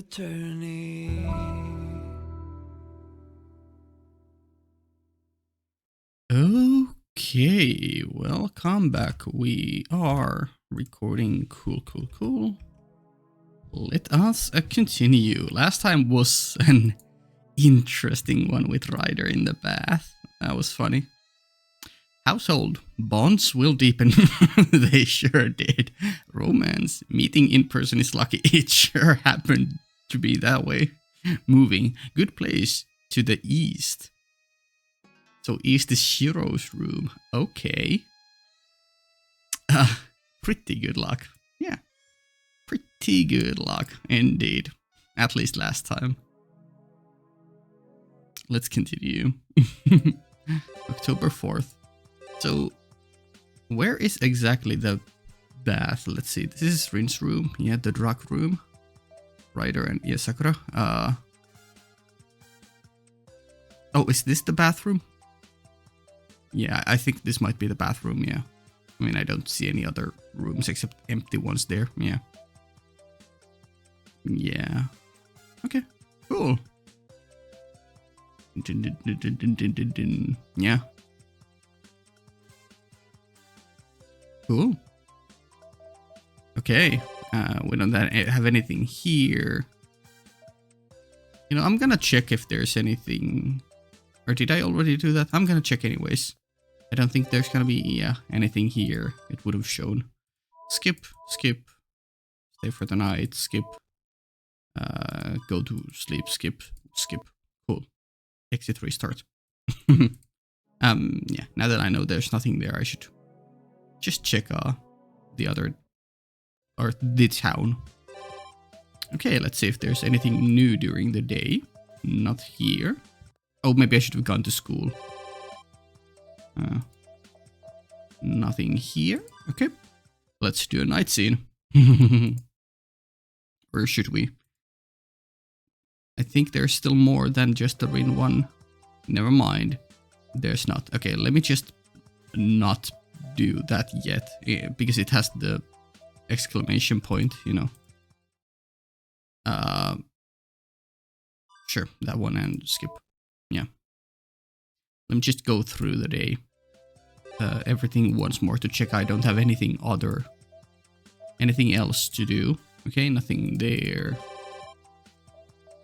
attorney. Okay, welcome back. We are recording. Cool. Let us continue. Last time was an interesting one with Ryder in the bath. That was funny. Household bonds will deepen. They sure did. Romance, meeting in person is lucky. It sure happened to be that way. Moving, good place to the east. So east is Shiro's room. Okay. Pretty good luck. Yeah. Pretty good luck indeed. At least last time. Let's continue. October 4th. So where is exactly the bath? Let's see. This is Rin's room. Yeah, the drug room. Ryder and Sakura. Oh, is this the bathroom? Yeah, I think this might be the bathroom, yeah. I mean, I don't see any other rooms except empty ones there, yeah. Yeah. Okay, cool. Yeah. Cool. Okay, we don't have anything here. You know, I'm gonna check if there's anything... Or did I already do that? I'm gonna check anyways. I don't think there's gonna be anything here. It would have shown. Skip. Stay for the night. Skip. Go to sleep. Skip. Cool. Exit restart. Yeah. Now that I know there's nothing there, I should just check the other or the town. Okay, let's see if there's anything new during the day. Not here. Oh, maybe I should have gone to school. Nothing here. Okay. Let's do a night scene. Or should we? I think there's still more than just the Rin one. Never mind. There's not. Okay, let me just not do that yet. Because it has the exclamation point, you know. Sure, that one and skip. Yeah. Let me just go through the day. Everything once more to check I don't have anything else to do. Okay, nothing there.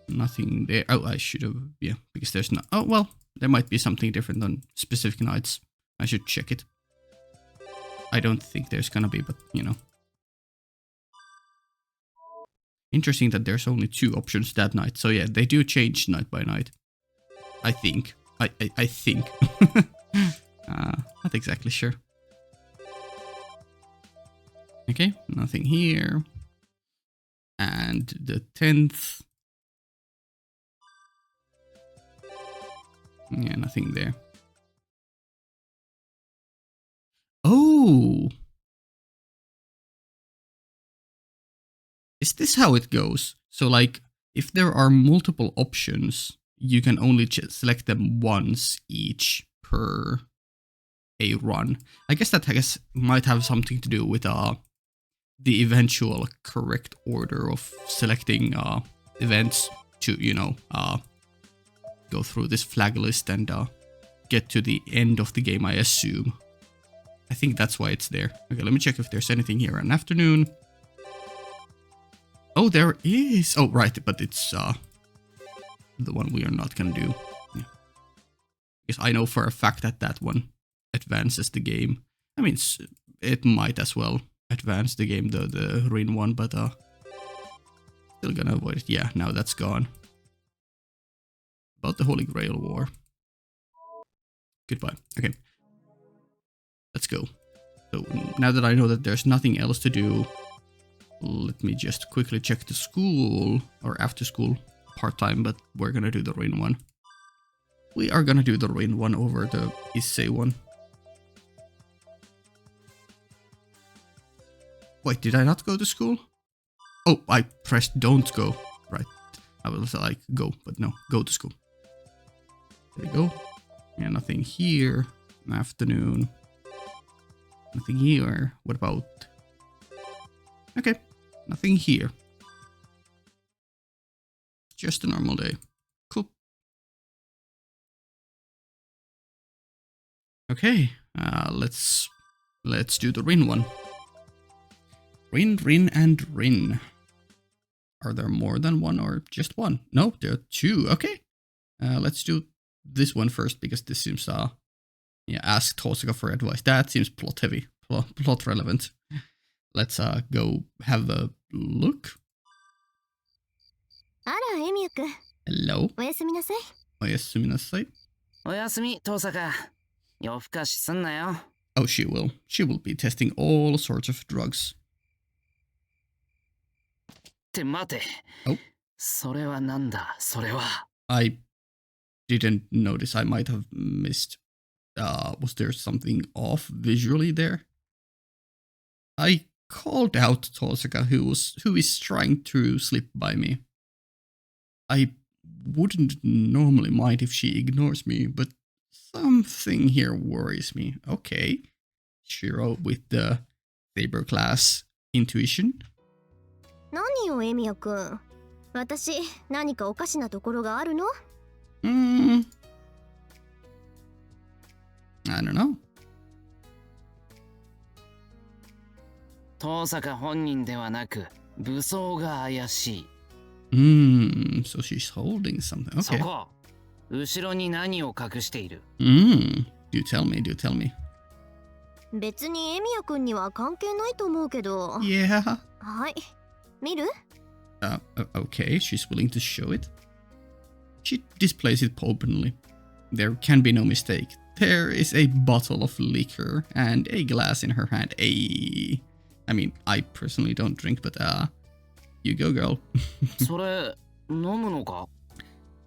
Nothing there. Oh, I should have, yeah, because there's not. Oh, well, there might be something different on specific nights. I should check it. I don't think there's gonna be, but you know. Interesting that there's only 2 options that night. So yeah, they do change night by night. I think. I think. Not exactly sure. Okay, nothing here. And the 10th. Yeah, nothing there. Oh! Is this how it goes? So like, if there are multiple options, you can only select them once each per a run. I guess that might have something to do with the eventual correct order of selecting events to, you know, go through this flag list and get to the end of the game, I assume. I think that's why it's there. Okay, let me check if there's anything here in afternoon. Oh, there is. Oh, right, but it's the one we are not gonna do. Yeah. Because I know for a fact that that one advances the game. I mean, it might as well advance the game, the Rin one, but still gonna avoid it. Yeah, now that's gone. About the Holy Grail War. Goodbye. Okay. Let's go. So now that I know that there's nothing else to do, let me just quickly check the school or after school part-time, but we're gonna do the Rin one. We are gonna do the Rin one over the Issei one. Wait, did I not go to school? Oh, I pressed don't go. Right. I was like, go, but no, go to school. There we go. Yeah, nothing here. Afternoon. Nothing here. What about... Okay, nothing here. just a normal day. Cool. Okay, let's do the Rin one. Rin, and Rin. Are there more than one or just one? No, there are two. Okay. Let's do this one first because this seems yeah, ask Tosaka for advice. That seems plot heavy, plot relevant. Let's go have a look. Hello. おやすみなさい。おやすみなさい。おやすみ、遠坂。夜更かしすんなよ。Oh, she will. She will be testing all sorts of drugs. って待て。Oh. それはなんだ、それは。I didn't notice. I might have missed. Was there something off visually there? I called out Tosaka, who is trying to slip by me. I wouldn't normally mind if she ignores me, but something here worries me. Okay. Shiro with the Saber class intuition. 何よ、エミヤくん。私、何かおかしなところがあるの？ I don't know. 遠坂本人ではなく、武装が怪しい。So she's holding something. Okay. そこ、後ろに何を隠している？Do tell me, do tell me. 別にエミヤくんには関係ないと思うけど。Yeah. はい。見る？ Okay, she's willing to show it. She displays it openly. There can be no mistake. There is a bottle of liquor and a glass in her hand. I mean, I personally don't drink, but you go, girl. それ、飲むのか？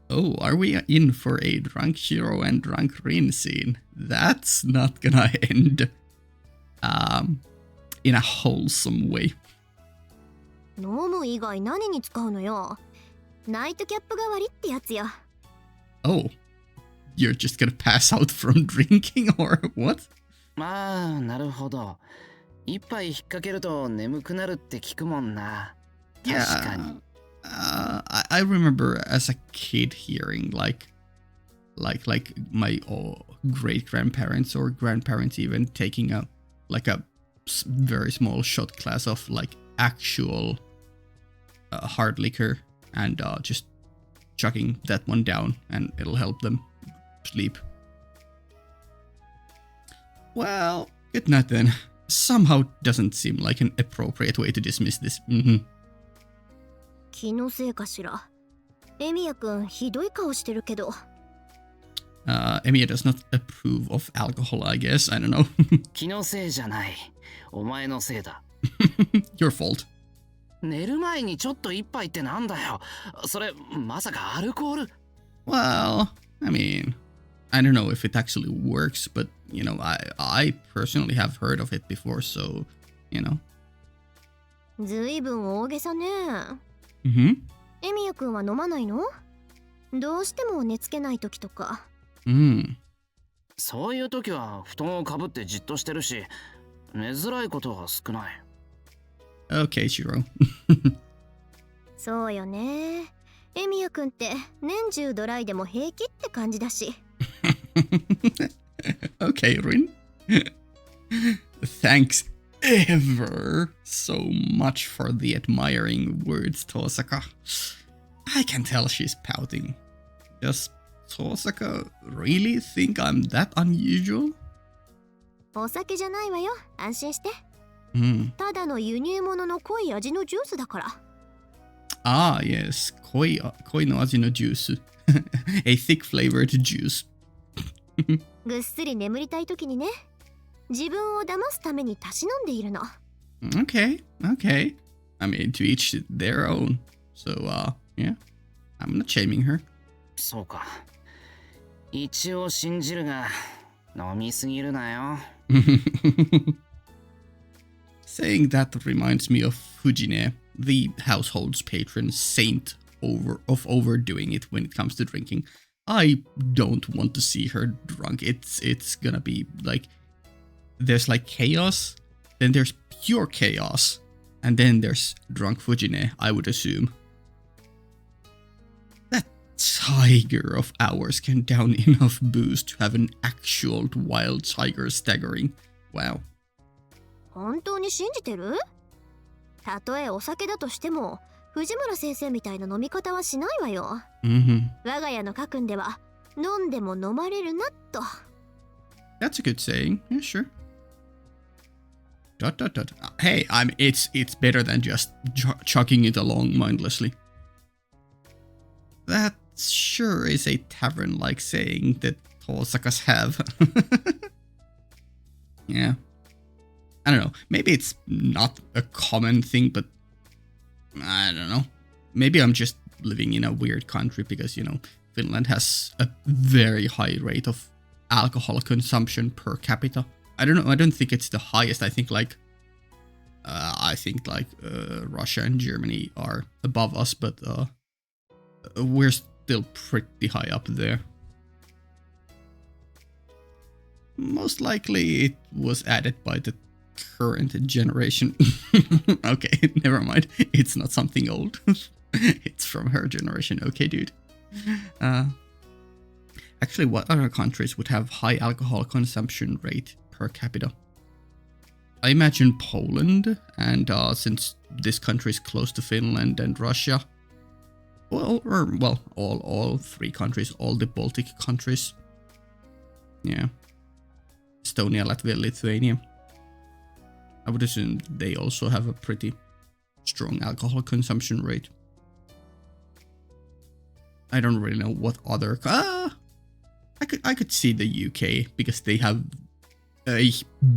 Oh, are we in for a drunk Shiro and drunk Rin scene? That's not gonna end in a wholesome way. 飲む以外何に使うのよ。ナイトキャップ代わりってやつよ。Oh, you're just gonna pass out from drinking or what? まあ、なるほど。一杯引っ掛けると眠くなるって聞くもんな。確かに。I remember as a kid hearing like my great grandparents or grandparents even taking a very small shot glass of like actual hard liquor and just chugging that one down and it'll help them sleep. Well, good night then. Somehow doesn't seem like an appropriate way to dismiss this. 気のせいかしら。エミヤくんひどい顔してるけど。Emiya does not approve of alcohol, I guess. I don't know. 気のせいじゃない。お前のせいだ。Your fault. 寝る前にちょっと一杯ってなんだよ。それ、まさかアルコール？ Well, I mean, I don't know if it actually works, but, you know, I personally have heard of it before, so, you know. ずいぶん大げさね。Mm-hmm. エミヤくんは飲まないの？どうしても寝つけない時とか。そういう時は布団をかぶってじっとしてるし、寝づらいことは少ない。Okay, Shiro. そうよね。エミヤくんって年中ドライでも平気って感じだし。Okay, Rin. Thanks ever so much for the admiring words, Tosaka. I can tell she's pouting. Does Tosaka really think I'm that unusual? お酒じゃないわよ。安心して。ただの輸入物の濃い味のジュースだから。Ah, yes. Koi no aji no juice. A thick flavored juice. ぐっすり眠りたい時にね。自分を騙すためにたし飲んでいるの。Okay. I mean, to each their own. So, yeah. I'm not shaming her. そうか。一応信じるが、飲みすぎるなよ。Saying that reminds me of Fujine, the household's patron saint of overdoing it when it comes to drinking. I don't want to see her drunk. It's gonna be like there's like chaos, then there's pure chaos, and then there's drunk Fujine, I would assume. tiger of ours can down enough booze to have an actual wild tiger staggering. Wow. 本当に信じてる？たとえお酒だとしても藤村先生みたいな飲み方はしないわよ。我が家の家訓では飲んでも飲まれるなと。That's a good saying. Yeah, sure. Dot dot dot. Hey, it's better than just chugging it along mindlessly. That sure is a tavern-like saying that Tosakas have. Yeah. I don't know. Maybe it's not a common thing, but I don't know. Maybe I'm just living in a weird country because, you know, Finland has a very high rate of alcohol consumption per capita. I don't know. I don't think it's the highest. I think like Russia and Germany are above us, but we're still pretty high up there. Most likely it was added by the current generation. Okay, never mind. It's not something old. It's from her generation. Okay, dude. Actually, what other countries would have high alcohol consumption rate per capita? I imagine Poland, and since this country is close to Finland and Russia, all three countries, all the Baltic countries. Yeah. Estonia, Latvia, Lithuania. I would assume they also have a pretty strong alcohol consumption rate. I don't really know what other... I could see the UK, because they have a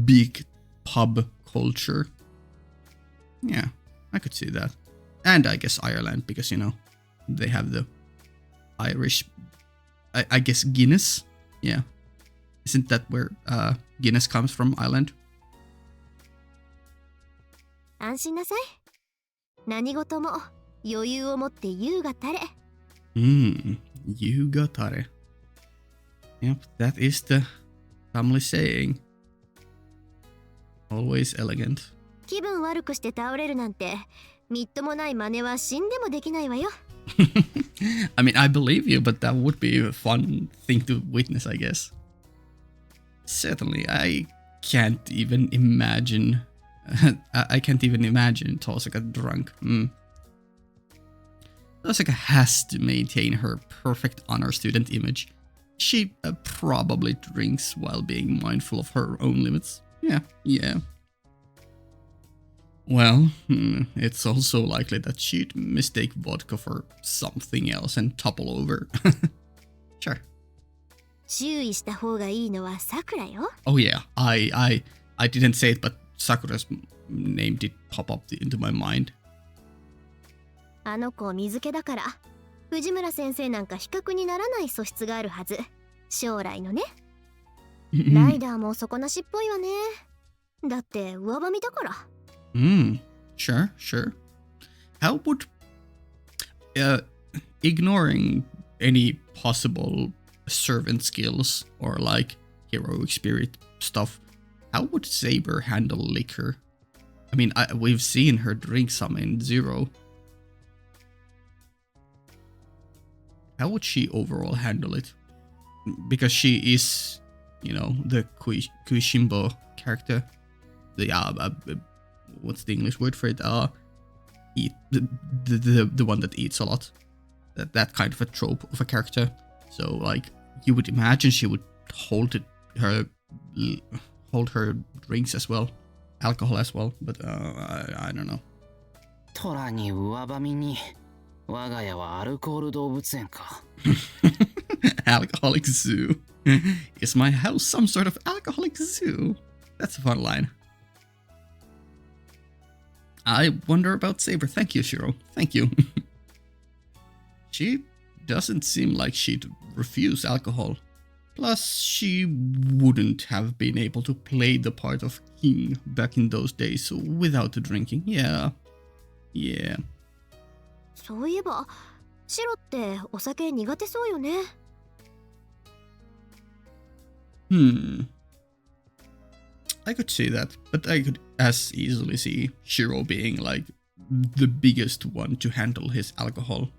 big pub culture. Yeah, I could see that. And I guess Ireland, because, you know, they have the Irish... I guess Guinness? Yeah. Isn't that where Guinness comes from, Ireland? 安心なさい。何事も余裕を持って優雅たれ。優雅たれ。Yep, that is the family saying. Always elegant. 気分悪くして倒れるなんて、みっともない真似は死んでもできないわよ。I mean, I believe you, but that would be a fun thing to witness, I guess. Certainly, I can't even imagine. I can't even imagine Tosaka drunk. Tosaka has to maintain her perfect honor student image. She probably drinks while being mindful of her own limits. Yeah. Well, it's also likely that she'd mistake vodka for something else and topple over. Sure. 注意した方がいいのはさくらよ。Oh yeah, I didn't say it, but Sakura's name did pop up into my mind. あの子水気だから藤村先生なんか比較にならない素質があるはず。将来のね。ライダーも底なしっぽいわね。だって上ばみだから。Sure. How would ignoring any possible servant skills or like heroic spirit stuff, how would Saber handle liquor? I mean, we've seen her drink some in Zero. How would she overall handle it? Because she is, you know, the Kuishimbo character. The what's the English word for it? Eat the one that eats a lot. That kind of a trope of a character. So like you would imagine she would hold her drinks as well, alcohol as well. But I don't know. トラに上ばみに我が家はアルコール動物園か。Alcoholic zoo. Is my house some sort of alcoholic zoo? That's a fun line. I wonder about Saber. Thank you, Shiro. Thank you. She doesn't seem like she'd refuse alcohol. Plus, she wouldn't have been able to play the part of king back in those days without drinking. Yeah. そういえばシロってお酒苦手そうよね。I could see that, but I could as easily see Shiro being like the biggest one to handle his alcohol.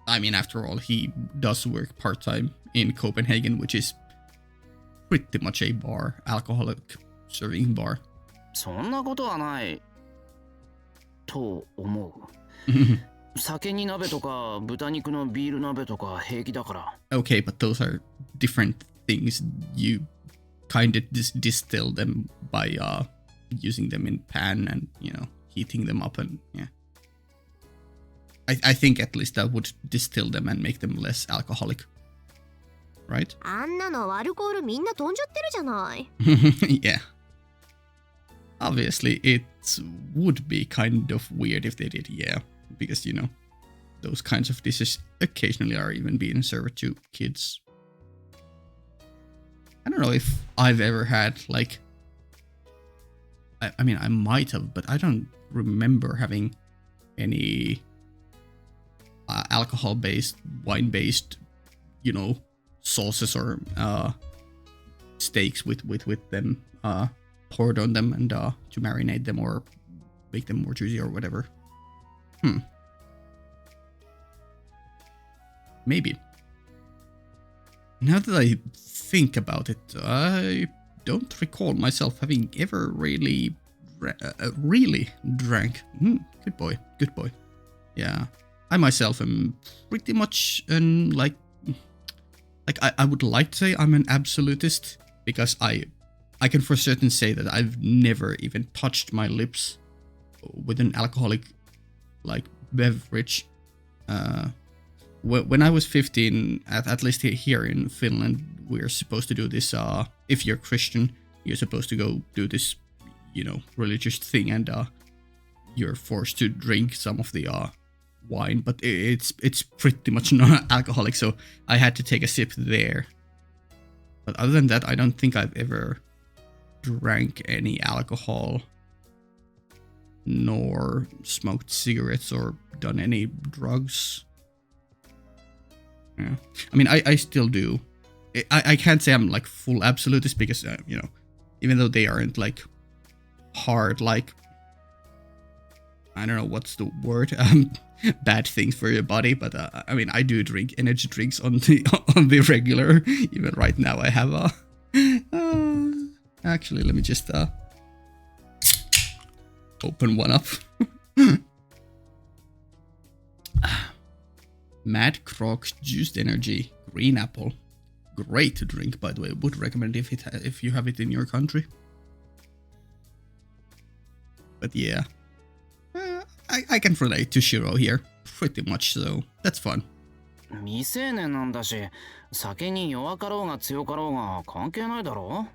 I mean, after all, he does work part-time in Copenhagen, which is pretty much a bar, alcoholic serving bar. そんなことはないと思う。酒に鍋とか豚肉のビール鍋とか平気だから。Okay, but those are different things. You kind of distill them by using them in pan and, you know, heating them up and yeah. I think at least that would distill them and make them less alcoholic. Right? あんなのアルコールみんな飛んじゃってるじゃない。Yeah. Obviously, it would be kind of weird if they did, yeah. Because, you know, those kinds of dishes occasionally are even being served to kids. I don't know if I've ever had, like... I mean, I might have, but I don't remember having any alcohol-based, wine-based, you know, sauces or steaks with them poured on them and to marinate them or make them more juicy or whatever. Maybe. Now that I think about it, I don't recall myself having ever really drank. Good boy, good boy. Yeah, I myself am pretty much I would like to say I'm an absolutist because I can for certain say that I've never even touched my lips with an alcoholic like beverage. When I was 15, at least here in Finland, we're supposed to do this. If you're Christian, you're supposed to go do this, you know, religious thing, and you're forced to drink some of the wine, but it's pretty much non-alcoholic. So I had to take a sip there. But other than that, I don't think I've ever drank any alcohol, nor smoked cigarettes or done any drugs. Yeah. I mean, I still do. I can't say I'm like full absolutist because, you know, even though they aren't like hard, like, I don't know what's the word, bad things for your body, but I mean, I do drink energy drinks on the regular. Even right now I have actually, let me just open one up. Mad Crocs Juiced Energy Green Apple. Great to drink, by the way. Would recommend if you have it in your country. But yeah, I can relate to Shiro here pretty much, so that's fun. 未成年なんだし、酒に弱かろうが強かろうが関係ないだろ。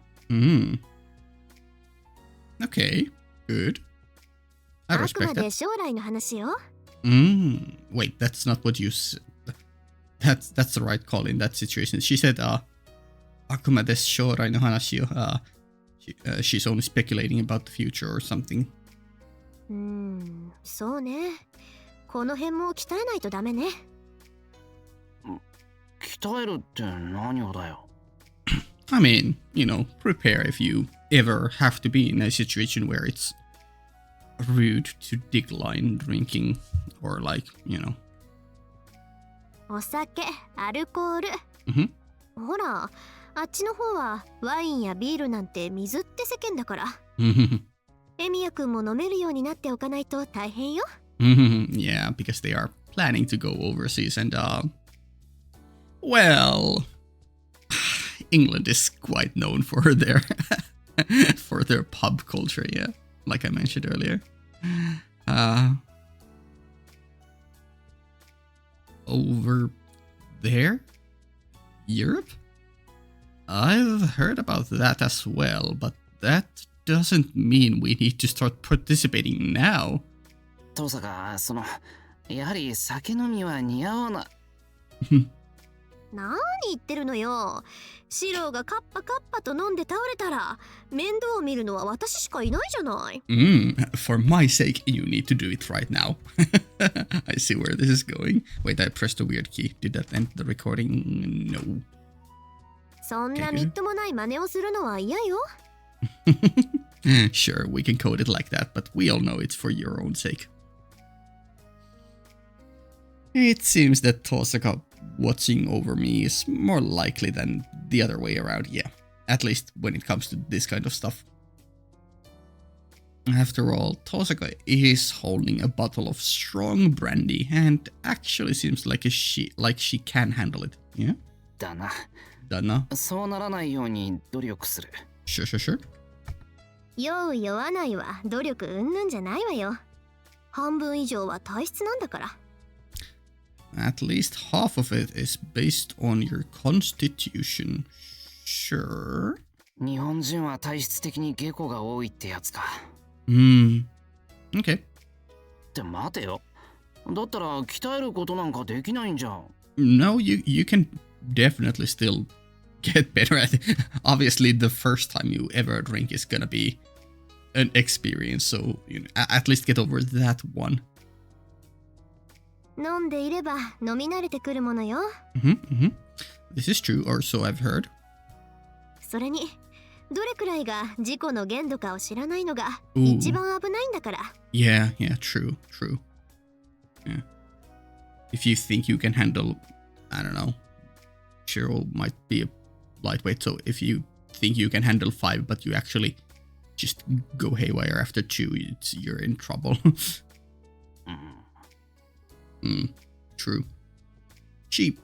Okay, good. I あく respect まで that. 将来の話よ。Wait, that's not what you said. That's the right call in that situation. She said, あくまで将来の話よ. She's only speculating about the future or something. そうね。この辺も鍛えないとダメね。鍛えるって何をだよ。I mean, you know, prepare if you ever have to be in a situation where it's rude to decline drinking or like, you know. お酒、アルコール。ほら、あっちの方はワインやビールなんて水って世間だから。エミヤくんも飲めるようになっておかないと大変よ。Yeah, because they are planning to go overseas and well, England is quite known for their for their pub culture, yeah, like I mentioned earlier. Over there? Europe? I've heard about that as well, but that doesn't mean we need to start participating now. 父さんがやはり酒飲みは似合わな。何言ってるのよ。シローがカッパと飲んで倒れたら面倒を見るのは私しかいないじゃない。For my sake, you need to do it right now. I see where this is going. Wait, I pressed a weird key. Did that end the recording? No. そんなみっともない真似をするのは嫌よ。Sure, we can code it like that, but we all know it's for your own sake. It seems that Tosaka watching over me is more likely than the other way around, yeah. At least when it comes to this kind of stuff. After all, Tosaka is holding a bottle of strong brandy and actually seems like she can handle it, yeah? だな。 Dana. そうならないように努力する。 Sure. 酔う酔わないは努力うんぬんじゃないわよ。半分以上は体質なんだから。At least half of it is based on your constitution. Sure. 日本人は体質的に下戸が多いってやつか。Okay. って待てよ。だったら鍛えることなんかできないんじゃん。No, you can definitely still get better at it. Obviously, the first time you ever drink is gonna be an experience, so at least get over that one. 飲んでいれば飲み慣れてくるものよ。This is true, or so I've heard. それにどれくらいが事故の限度かを知らないのが一番危ないんだから。Yeah, true. Yeah. If you think you can handle, I don't know, Cheryl might be a lightweight, so if you think you can handle 5, but you actually just go haywire after 2, you're in trouble. True. She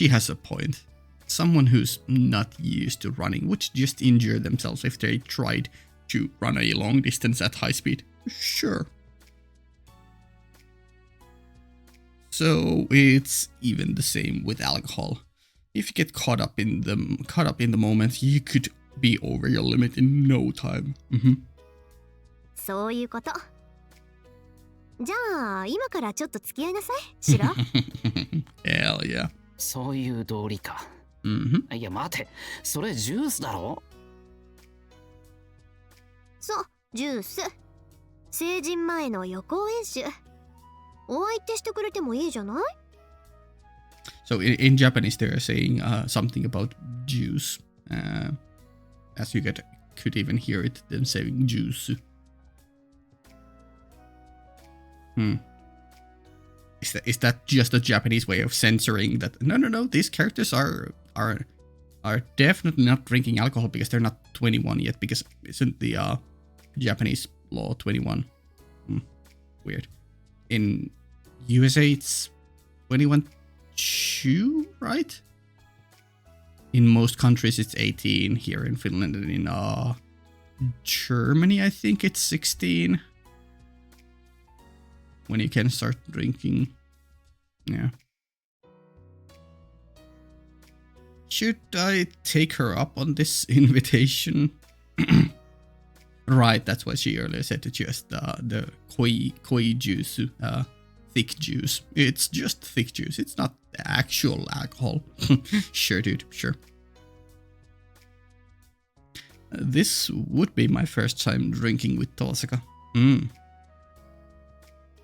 has a point. Someone who's not used to running would just injure themselves if they tried to run a long distance at high speed. Sure. So it's even the same with alcohol. If you get caught up in the moment, you could be over your limit in no time. そういうこと。じゃあ今からちょっと付き合いなさい、シロ。Hell yeah. そういう道理か。いや待て、それジュースだろ。そう、ジュース。成人前の予行演習。お相手してくれてもいいじゃない？ So in Japanese they're saying something about juice. As you could even hear it them saying juice. Is that just a Japanese way of censoring that? No, these characters are definitely not drinking alcohol because they're not 21 yet, because isn't the Japanese law 21? Weird. In USA it's 21 too, right? In most countries it's 18. Here in Finland and in Germany I think it's 16 when you can start drinking. Yeah. Should I take her up on this invitation? Right, that's why she earlier said to just the koi juice, thick juice. It's just thick juice. It's not actual alcohol. Sure, dude, sure. This would be my first time drinking with Tosaka.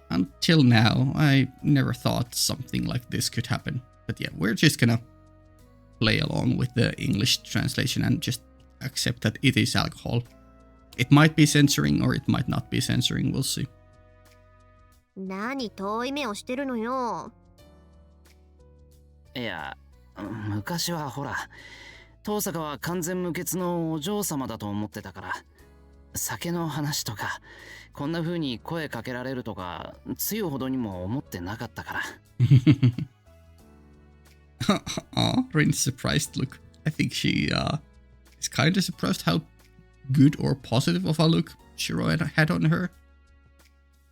Until now, I never thought something like this could happen. But yeah, we're just gonna play along with the English translation and just accept that it is alcohol. It might be censoring or it might not be censoring, we'll see. 何遠い目をしてるのよ。いや、昔はほら、遠坂は完全無欠のお嬢様だと思ってたから、酒の話とか、こんな風に声かけられるとか、つゆほどにも思ってなかったから。Rin's surprised look. I think she is kind of surprised how good or positive of a look Shiro had on her.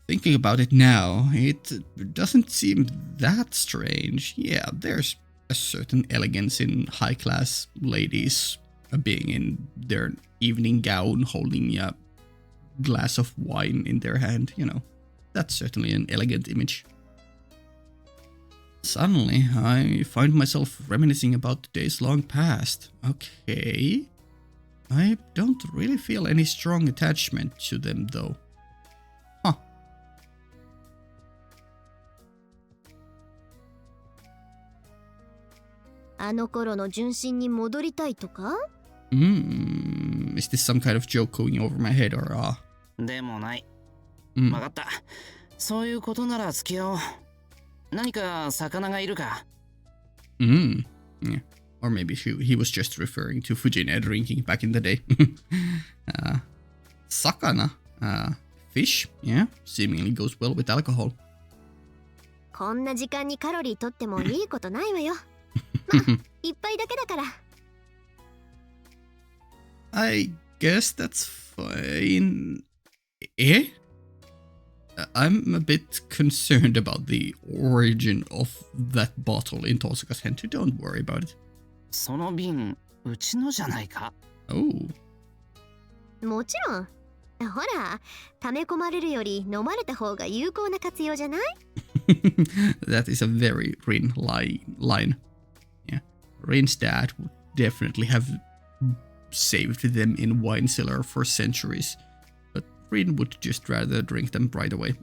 Thinking about it now, it doesn't seem that strange. Yeah, there's a certain elegance in high-class ladies being in their evening gown holding a glass of wine in their hand, you know. That's certainly an elegant image. Suddenly, I find myself reminiscing about the days long past. Okay. I don't really feel any strong attachment to them, though. Huh. Is this some kind of joke going over my head, or でもない。わかった。そういうことなら付き合おう。何か魚がいるか? Yeah. Or maybe he was just referring to Fujine drinking back in the day. Sakana. Fish. Yeah. Seemingly goes well with alcohol. こんな時間にカロリー取ってもいいことないわよ。まあ、一杯だけだから。I guess that's fine. Eh? I'm a bit concerned about the origin of that bottle in Tosaka's hand. Don't worry about it. その瓶、うちのじゃないか? Oh. もちろん。ほら、溜め込まれるより飲まれた方が有効な活用じゃない？ That is a very Rin line. Yeah. Rin's dad would definitely have saved them in wine cellar for centuries. But Rin would just rather drink them right away.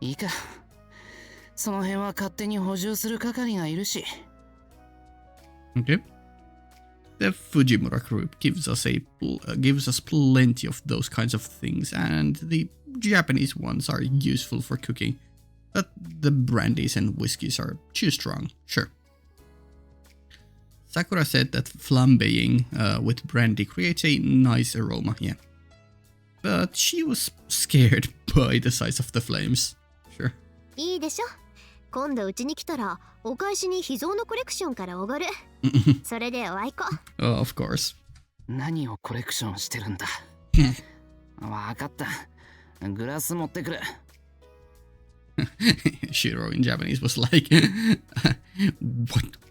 いいか。その辺は勝手に補充する係がいるし。Okay. The Fujimura group gives us plenty of those kinds of things, and the Japanese ones are useful for cooking. But the brandies and whiskeys are too strong, sure. Sakura said that flambeing with brandy creates a nice aroma, yeah. But she was scared by the size of the flames, sure. いいでしょ。今度うちに来たらお返しに秘蔵のコレクションからおごる。それでおあいこ。Of course. 何をコレクションしてるんだ? わかった。グラス持ってくる。Shiro in Japanese was like,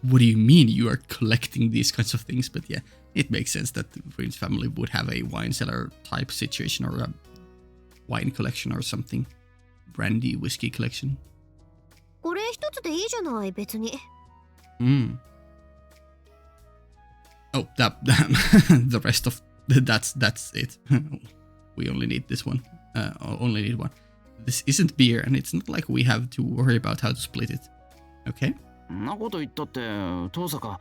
what do you mean you are collecting these kinds of things? But yeah, it makes sense that Rin's family would have a wine cellar type situation or a wine collection or something. Brandy, whiskey collection. これ一つでいいじゃない、別に。Oh, the rest of that's it. We only need this one. Only need one. This isn't beer, and it's not like we have to worry about how to split it. Okay? んなこと言ったって、遠坂、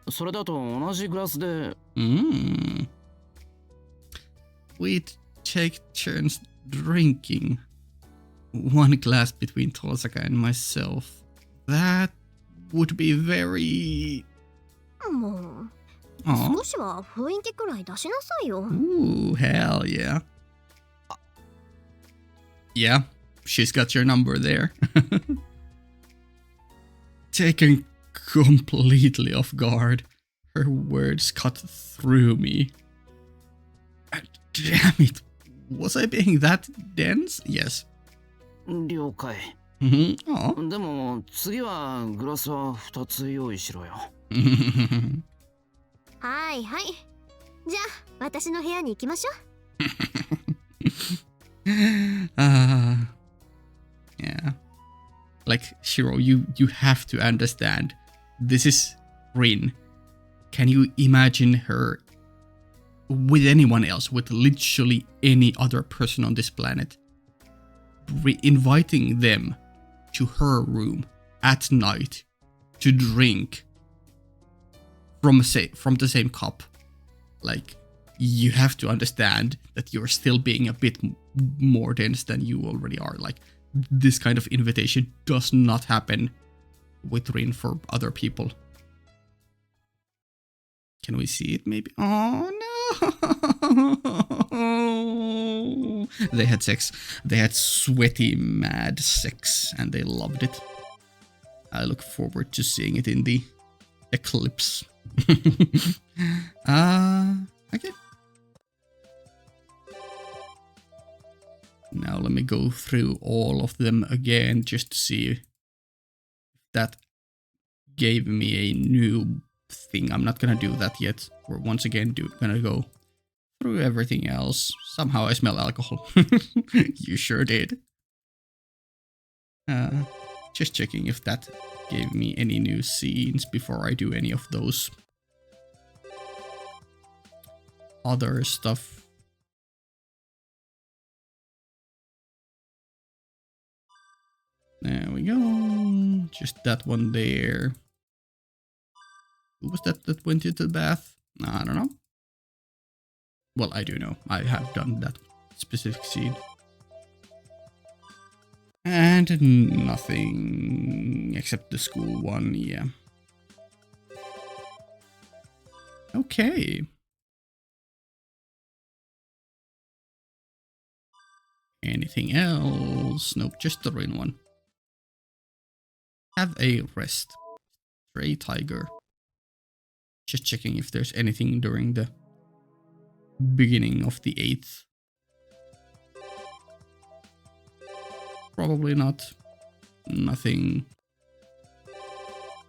それだと同じグラスで。We'd take turns drinking. One glass between Tosaka and myself. That would be very... もう、Aw. 少しは雰囲気くらい出しなさいよ。Ooh, hell yeah. Yeah, she's got your number there. Taken completely off guard, her words cut through me. Damn it, was I being that dense? Yes. 了解。Aw. でも次はグラスは2つ用意しろよ。はいはい。じゃあ私の部屋に行きましょう。Yeah. Like, Shiro, you have to understand. This is Rin. Can you imagine her with anyone else, with literally any other person on this planet? Inviting them to her room at night to drink from the same cup. Like, you have to understand that you're still being a bit more dense than you already are. Like, this kind of invitation does not happen with Rin for other people. Can we see it maybe? Oh no! They had sex. They had sweaty, mad sex, and they loved it. I look forward to seeing it in the eclipse. Okay. Now let me go through all of them again just to see if that gave me a new thing. I'm not gonna do that yet. We're once again gonna go through everything else. Somehow I smell alcohol. You sure did. Just checking if that gave me any new scenes before I do any of those other stuff. There we go. Just that one there. Who was that went into the bath? I don't know. Well, I do know. I have done that specific scene. And nothing except the school one, yeah. Okay. Anything else? Nope, just the rain one. Have a rest. Stray tiger. Just checking if there's anything during the beginning of the 8th. Probably not. Nothing.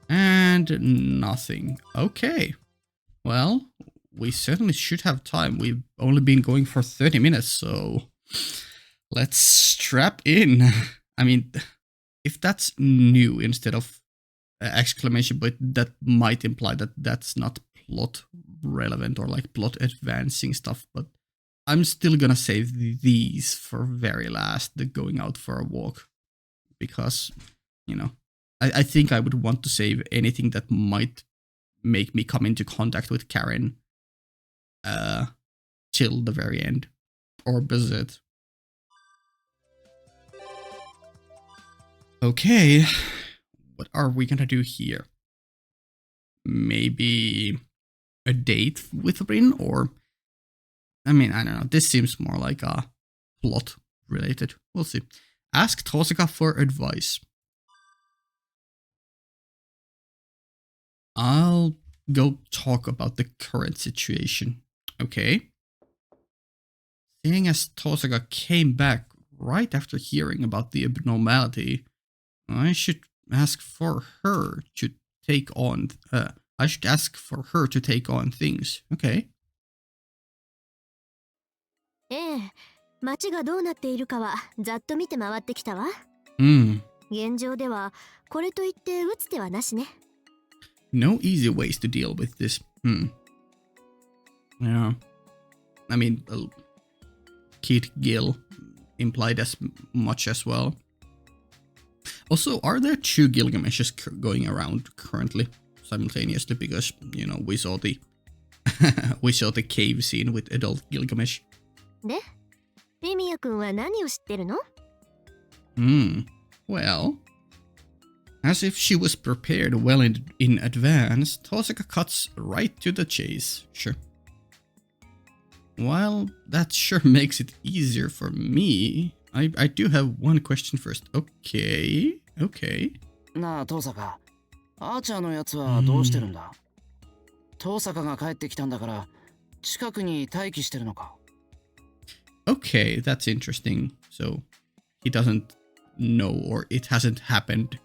And nothing. Okay. Well, we certainly should have time. We've only been going for 30 minutes, so let's strap in. I mean, if that's new instead of exclamation point, that might imply that that's not plot relevant or like plot advancing stuff, but I'm still gonna save these for very last, the going out for a walk, because, you know, I think I would want to save anything that might make me come into contact with Karen till the very end, or visit. Okay, what are we gonna do here? Maybe a date with Rin, or I mean, I don't know. This seems more like a plot related. We'll see. Ask Tosaka for advice. I'll go talk about the current situation. Okay. Seeing as Tosaka came back right after hearing about the abnormality, I should ask for her to take on. I should ask for her to take on things. Okay. ええ、街がどうなっているかはざっと見て回ってきたわ。現状ではこれといって打つ手はなしね。No easy ways to deal with this. Yeah. I mean, Kid Gill implied as much as well. Also, are there 2 Gilgameshes going around currently simultaneously? Because, you know, we saw the we saw the cave scene with adult Gilgamesh. で、レミヤ君は何を知ってるの？ Well, as if she was prepared well in advance, Tosaka cuts right to the chase. Sure. While that sure makes it easier for me, I do have one question first. Okay. なあ、トサカ。アーチャーのやつはどうしてるんだ？トサカが帰ってきたんだから、近くに待機してるのか？ Okay, that's interesting. So, he doesn't know, or it hasn't happened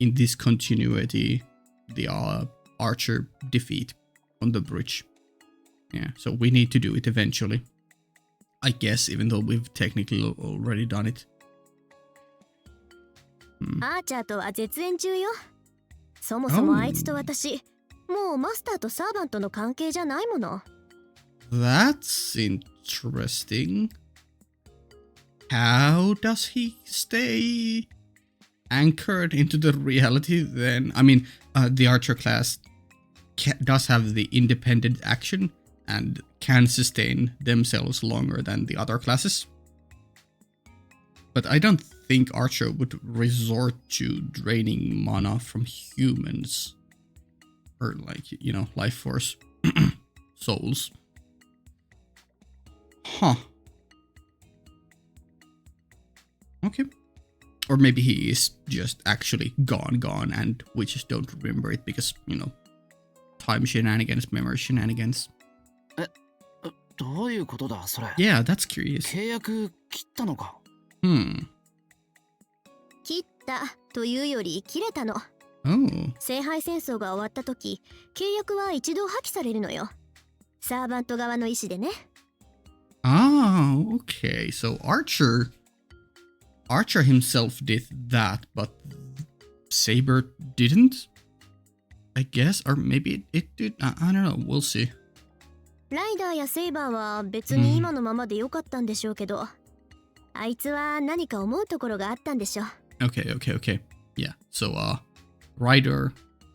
in this continuity, the Archer defeat on the bridge. Yeah, so we need to do it eventually. I guess, even though we've technically already done it. アーチャーとは絶縁中よ。そもそもあいつと私、もうマスターとサーバントの関係じゃないもの。That's interesting. How does he stay anchored into the reality then? I mean, the Archer class does have the independent action and can sustain themselves longer than the other classes. But I don't think Archer would resort to draining mana from humans. Or like, you know, life force souls. Huh. Okay. Or maybe he is just actually gone, and we just don't remember it because, you know, time shenanigans, memory shenanigans. どういうことだ、それ？ Yeah, that's curious. 契約切ったのか？切ったというより切れたの。Oh. 聖杯戦争が終わった時、契約は一度破棄されるのよ。サーバント側の意思でね。Ah, okay. So Archer himself did that, but Saber didn't? I guess, or maybe it did. I don't know. We'll see. ライダーやセイバーは別に今のままでよかったんでしょうけど、あいつは何か思うところがあったんでしょう。Okay. Yeah. So, Rider,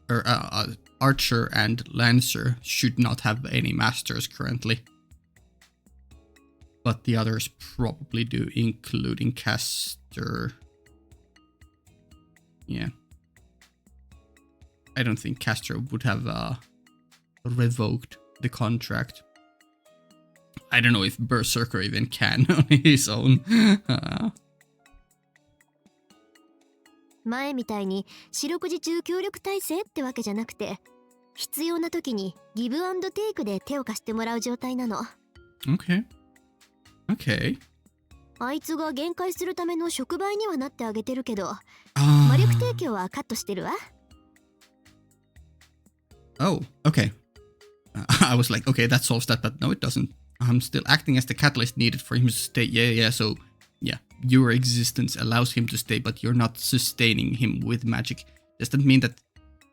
or Archer and Lancer should not have any masters currently. But the others probably do, including Caster. Yeah. I don't think Castro would have revoked the contract. I don't know if Berserker even can on his own. 前みたいに四六時中協力体制ってわけじゃなくて、必要な時にギブアンドテイクで手を貸してもらう状態なの。Okay. Okay. あいつが限界するための触媒にはなってあげてるけど、 Ah. 魔力提供はカットしてるわ。Oh, okay. I was like, okay, that solves that, but no, it doesn't. I'm still acting as the catalyst needed for him to stay. Yeah, so, yeah, your existence allows him to stay, but you're not sustaining him with magic. Does that mean that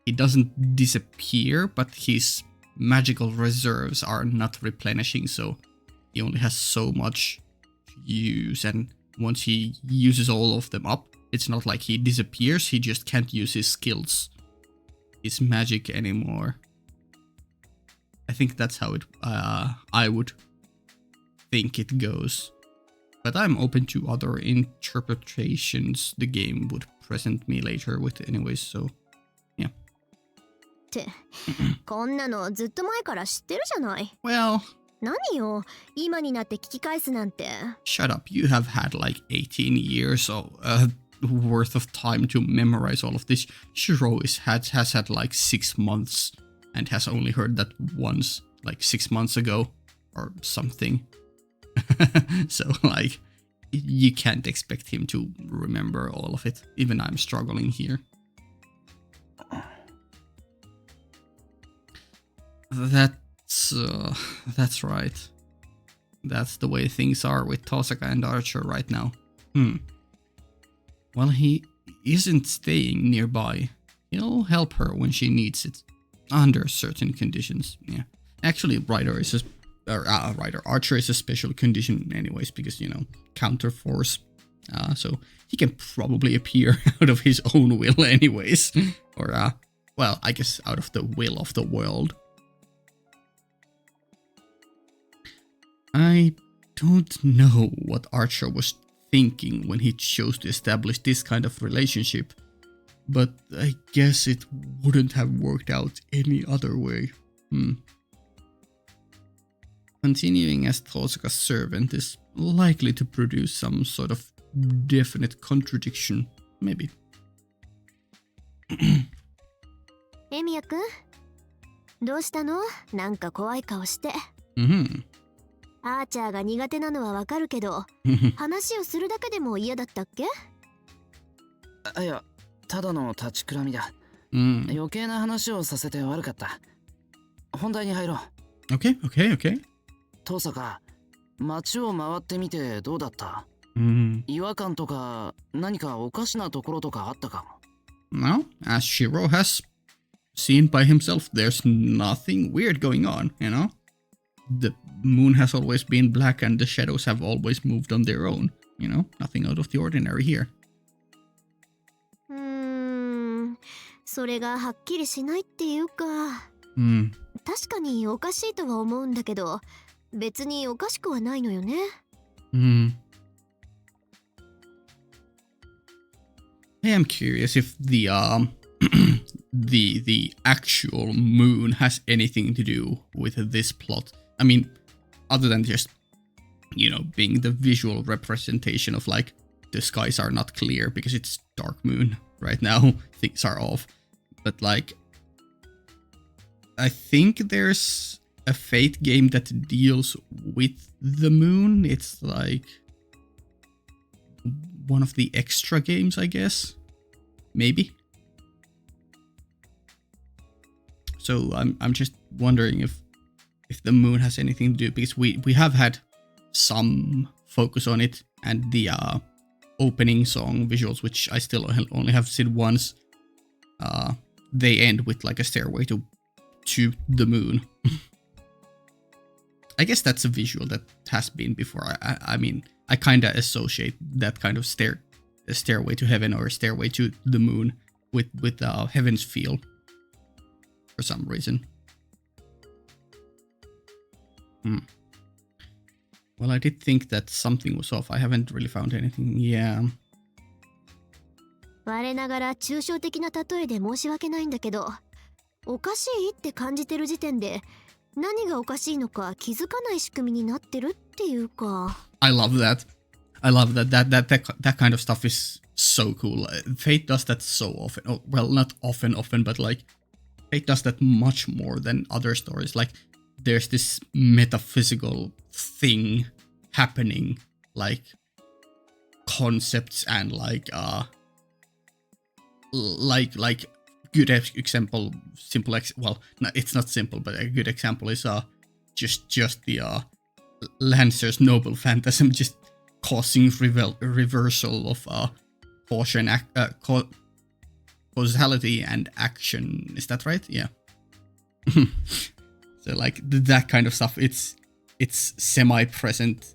he doesn't disappear, but his magical reserves are not replenishing, so he only has so much to use, and once he uses all of them up, it's not like he disappears, he just can't use his skills, his magic anymore. I think that's how it, I would think it goes. But I'm open to other interpretations the game would present me later with anyways, so yeah. ってこんなのずっと前から知ってるじゃない。 Well, 何よ、今になって聞き返すなんて。 shut up, you have had like 18 years of, worth of time to memorize all of this. Shiro has had like 6 months and has only heard that once, like 6 months ago or something. So like, you can't expect him to remember all of it. Even I'm struggling here. That's right. That's the way things are with Tosaka and Archer right now. Well, he isn't staying nearby. He'll help her when she needs it. Under certain conditions, yeah. Actually, Archer is a special condition anyways, because, you know, counter force. So he can probably appear out of his own will anyways. Or, well, I guess out of the will of the world. I don't know what Archer was thinking when he chose to establish this kind of relationship, but I guess it wouldn't have worked out any other way. Continuing as Tosaka's servant is likely to produce some sort of definite contradiction, maybe. エミヤくん、どうしたの？なんか怖い顔して。アーチャーが苦手なのはわかるけど、話をするだけでも嫌だったっけ？いや、ただの立ちくらみだ。余計な話をさせて悪かった。本題に入ろう。Okay. 登坂、街を回ってみてどうだった？違和感とか何かおかしなところとかあったか？ Well, as Shiro has seen by himself, there's nothing weird going on, you know? The moon has always been black and the shadows have always moved on their own, you know? Nothing out of the ordinary here. それがはっきりしないっていうか。確かにおかしいとは思うんだけど、別におかしくはないのよね。I am curious if the the actual moon has anything to do with this plot. I mean, other than just, you know, being the visual representation of like the skies are not clear because it's dark moon right now, things are off. But like, I think there's a Fate game that deals with the moon. It's like one of the extra games, I guess. Maybe. So I'm just wondering if the moon has anything to do, because we have had some focus on it, and the opening song visuals, which I still only have seen once, they end with like a stairway to the moon. I guess that's a visual that has been before. I mean, I kind of associate that kind of stairway to heaven or stairway to the moon with Heaven's Feel for some reason. Well, I did think that something was off. I haven't really found anything. Yeah. 我ながら抽象的な例えで申し訳ないんだけど、おかしいって感じてる時点で何がおかしいのか気づかない仕組みになってるっていうか。 I love that. I love that kind of stuff is so cool. Fate does that so often. Oh, well, not often, but like Fate does that much more than other stories. Like there's this metaphysical thing happening, like concepts and like good example, well, no, it's not simple, but a good example is just the Lancer's noble phantasm just causing reversal of causality and action. Is that right? Yeah. So like that kind of stuff, it's semi-present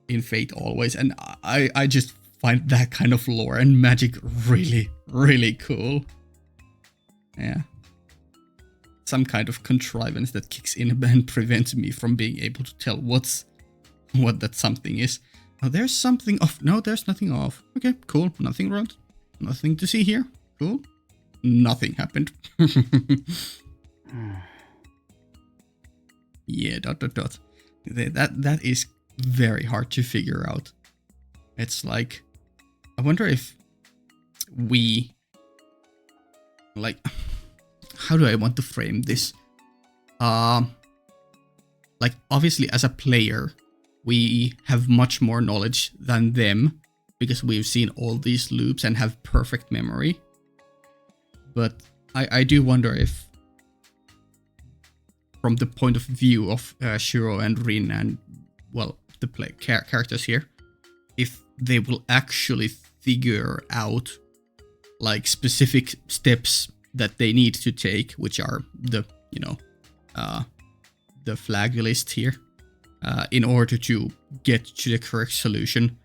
in Fate always, and I just find that kind of lore and magic really, really cool. Yeah. Some kind of contrivance that kicks in and prevents me from being able to tell what that something is. Oh, there's something off. No, there's nothing off. Okay, cool. Nothing wrong. Nothing to see here. Cool. Nothing happened. Yeah, ... That is very hard to figure out. It's like, I wonder if we, like, how do I want to frame this? Like, obviously as a player, we have much more knowledge than them because we've seen all these loops and have perfect memory. But I do wonder if, from the point of view of Shiro and Rin and, well, the characters here, if they will actually figure out like specific steps that they need to take, which are the flag list here, in order to get to the correct solution,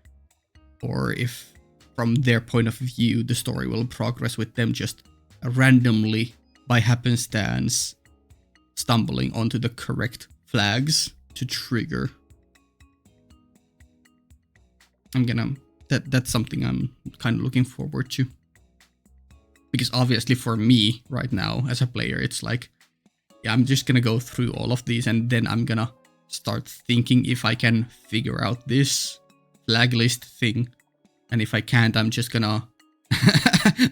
or if from their point of view the story will progress with them just randomly by happenstance stumbling onto the correct flags to trigger. That's something I'm kind of looking forward to. Because obviously for me right now as a player, it's like, yeah, I'm just gonna go through all of these and then I'm gonna start thinking if I can figure out this flag list thing. And if I can't, I'm just gonna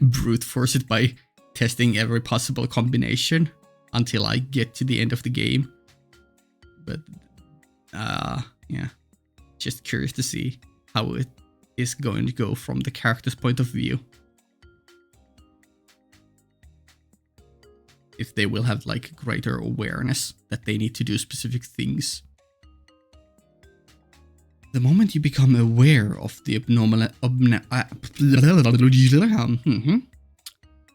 brute force it by testing every possible combination until I get to the end of the game. But yeah, just curious to see how it is going to go from the character's point of view. If they will have like greater awareness that they need to do specific things. The moment you become aware of the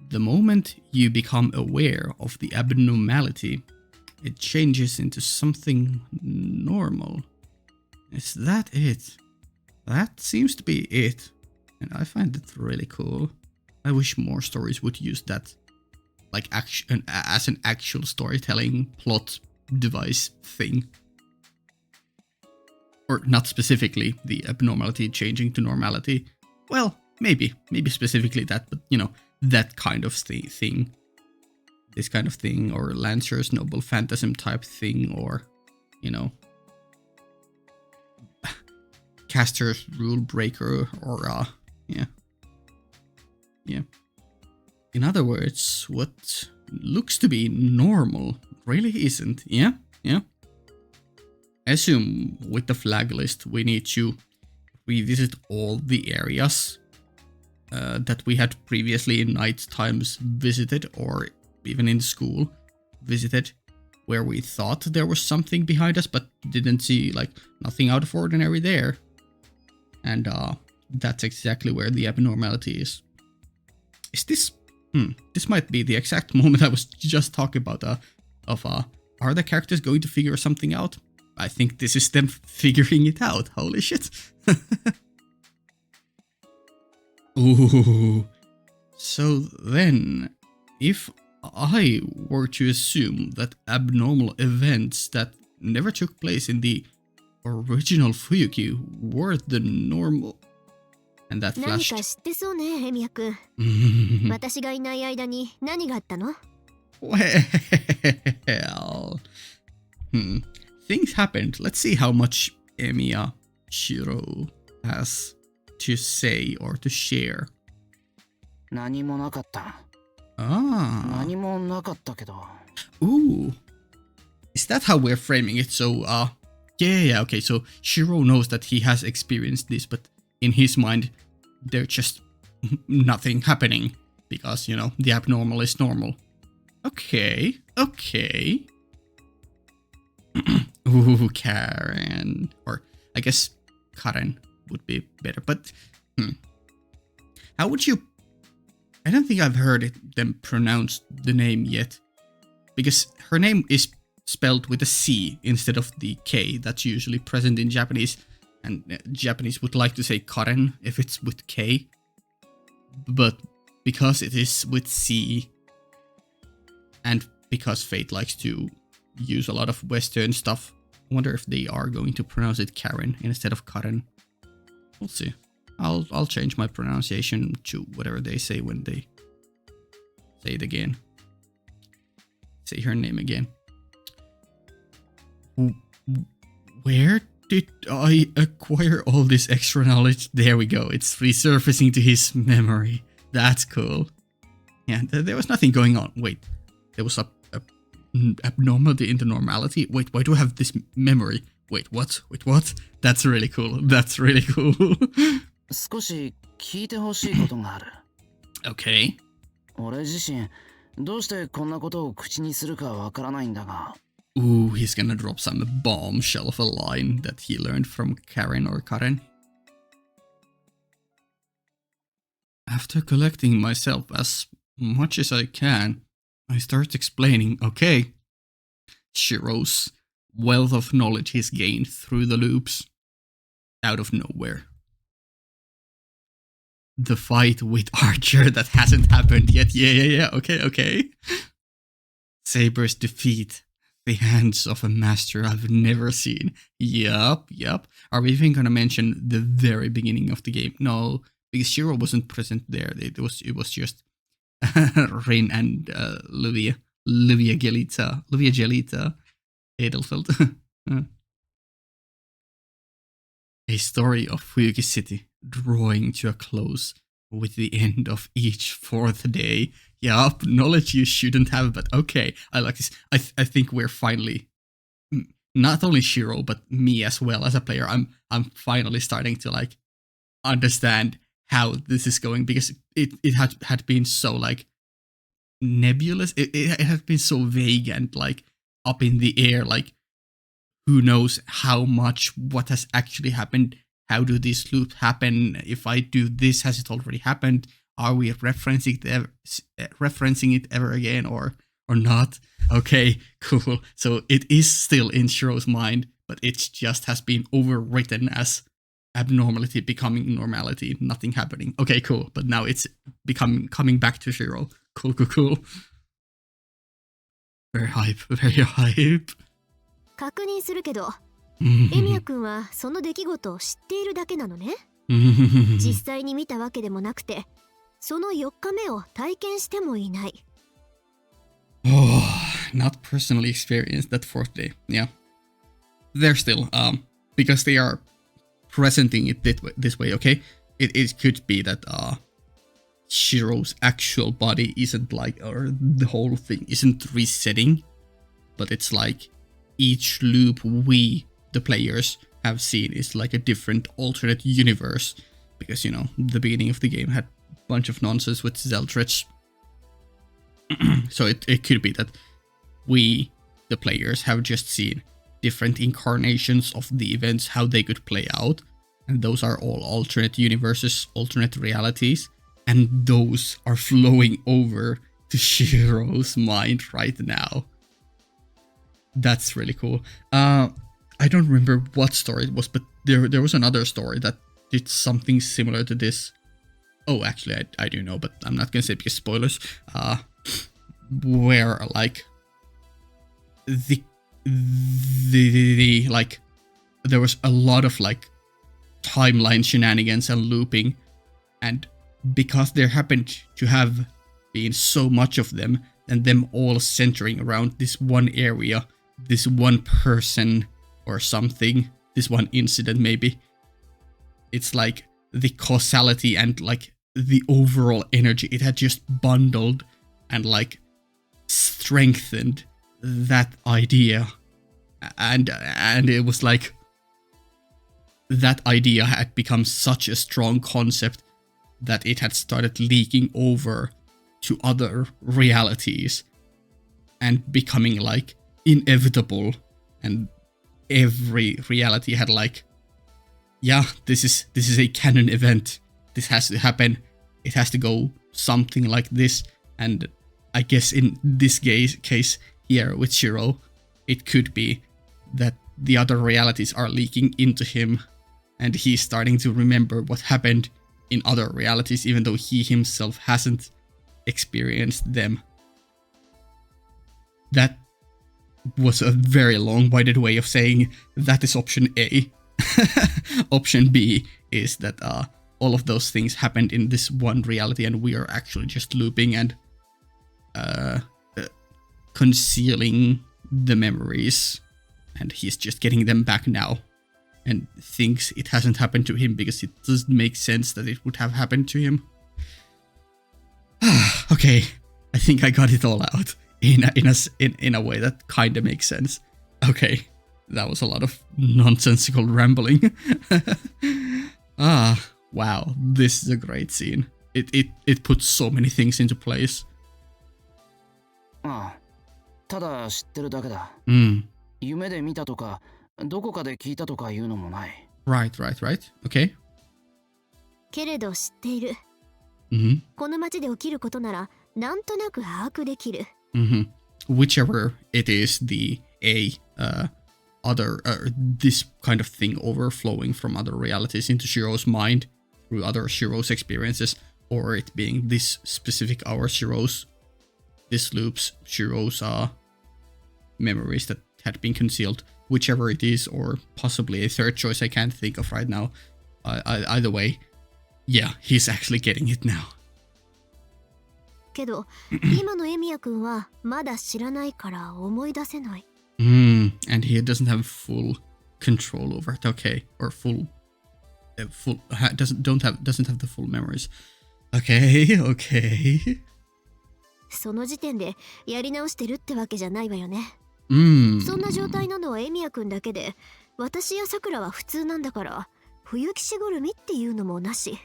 the moment you become aware of the abnormality, it changes into something normal. Is that it? That seems to be it. And I find it really cool. I wish more stories would use that like action as an actual storytelling plot device thing. Or not specifically the abnormality changing to normality. Well, maybe specifically that, but you know, that kind of thing. This kind of thing, or Lancer's noble phantasm type thing, or, you know, Caster's rule breaker, or yeah. In other words, what looks to be normal really isn't. Yeah. I assume with the flag list we need to revisit all the areas that we had previously in night times visited, or even in school visited, where we thought there was something behind us but didn't see like nothing out of ordinary there. And that's exactly where the abnormality is. Is this... this might be the exact moment I was just talking about are the characters going to figure something out? I think this is them figuring it out. Holy shit. Ooh. So then, if I were to assume that abnormal events that never took place in the original Fuyuki were the normal... And that 何か flashed. 知ってそうね、エミヤくん。私がいない間に何があったの？ Well, things happened. Let's see how much Emiya Shiro has to say or to share. 何もなかった。Ah. 何もなかったけど。Ooh. Is that how we're framing it? So, yeah, okay. So Shiro knows that he has experienced this, but in his mind, there's just nothing happening because, you know, the abnormal is normal. Okay, okay. Ooh, Karen. Or I guess Karen would be better, but how would you... I don't think I've heard them pronounce the name yet, because her name is spelled with a C instead of the K that's usually present in Japanese, and Japanese would like to say Karen if it's with K, but because it is with C, and because Fate likes to use a lot of Western stuff, I wonder if they are going to pronounce it Karen instead of Karen. We'll see. I'll change my pronunciation to whatever they say when they say it again. Say her name again. Where did I acquire all this extra knowledge? There we go. It's resurfacing to his memory. That's cool. Yeah, there was nothing going on. Wait, there was a abnormality in the normality? Wait, why do I have this memory? Wait, what? Wait, what? That's really cool. That's really cool. 少し聞いてほしいことがある。Okay. 俺自身、どうしてこんなことを口にするかわからないんだが。Ooh, he's gonna drop some bombshell of a line that he learned from Karen or Karen. After collecting myself as much as I can, I start explaining, okay, Shiro's wealth of knowledge he's gained through the loops, out of nowhere. The fight with Archer that hasn't happened yet. Yeah, okay. Saber's defeat. The hands of a master I've never seen. Yup. Are we even gonna mention the very beginning of the game? No, because Shiro wasn't present there. It was just Rin and Livia Gelita Edelfeld. A story of Fuyuki City drawing to a close with the end of each fourth day. Yup, knowledge you shouldn't have, but okay, I like this. I think we're finally, not only Shiro, but me as well as a player, I'm finally starting to like understand how this is going, because it had been so like nebulous. It had been so vague and like up in the air, like who knows how much, what has actually happened, how do these loops happen, if I do this, has it already happened, are we referencing it ever again or not? Okay, cool. So it is still in Shiro's mind, but it just has been overwritten as abnormality becoming normality, nothing happening. Okay, cool. But now it's coming back to Shiro. Cool. Very hype. 確認するけど、エミヤ君はその出来事を知っているだけなのね。実際に見たわけでもなくて、その4日目を体験してもいない。Oh, not personally experienced that fourth day. Yeah. They're still, because they are presenting it this way, okay? It could be that, Shiro's actual body isn't like, or the whole thing isn't resetting, but it's like each loop we, the players, have seen is like a different alternate universe, because, you know, the beginning of the game had a bunch of nonsense with Zeldritch. So it could be that we, the players, have just seen different incarnations of the events, how they could play out, and those are all alternate universes, alternate realities, and those are flowing over to Shiro's mind right now. That's really cool. I don't remember what story it was, but there was another story that did something similar to this. Oh, actually, I do know, but I'm not gonna say because spoilers. Where like the like there was a lot of like timeline shenanigans and looping And because there happened to have been so much of them, and them all centering around this one area, this one person or something, this one incident maybe, it's like the causality and like the overall energy, it had just bundled and like strengthened that idea. And it was like that idea had become such a strong concept that it had started leaking over to other realities and becoming like inevitable, and every reality had like, yeah, this is a canon event, this has to happen, it has to go something like this. And I guess in this case here with Shiro, it could be that the other realities are leaking into him and he's starting to remember what happened in other realities, even though he himself hasn't experienced them. That was a very long-winded way of saying that is option A. Option B is that all of those things happened in this one reality and we are actually just looping and concealing the memories, and he's just getting them back now and thinks it hasn't happened to him because it doesn't make sense that it would have happened to him. Okay, I think I got it all out in a way that kind of makes sense. Okay, that was a lot of nonsensical rambling. Wow, this is a great scene. It puts so many things into place. ああ、ただ知ってるだけだ。夢で見たとか、どこかで聞いたとかいうのもない。Right. Okay. けれど知っている。この町で起きることならなんとなく把握できる。Whichever it is, the other this kind of thing overflowing from other realities into Shiro's mind through other Shiro's experiences, or it being this specific our Shiro's, this loop's Shiro's memories that had been concealed, whichever it is, or possibly a third choice I can't think of right now. Either way, yeah, he's actually getting it now. けど今のエミヤ君はまだ知らないから思い出せない。And he doesn't have full control over it. Okay, or doesn't have the full memories. Okay. その時点でやり直してるってわけじゃないわよね。そんな状態なのはエミヤ君だけで、私やさくらは普通なんだから、冬騎士ぐるみっていうのもなし。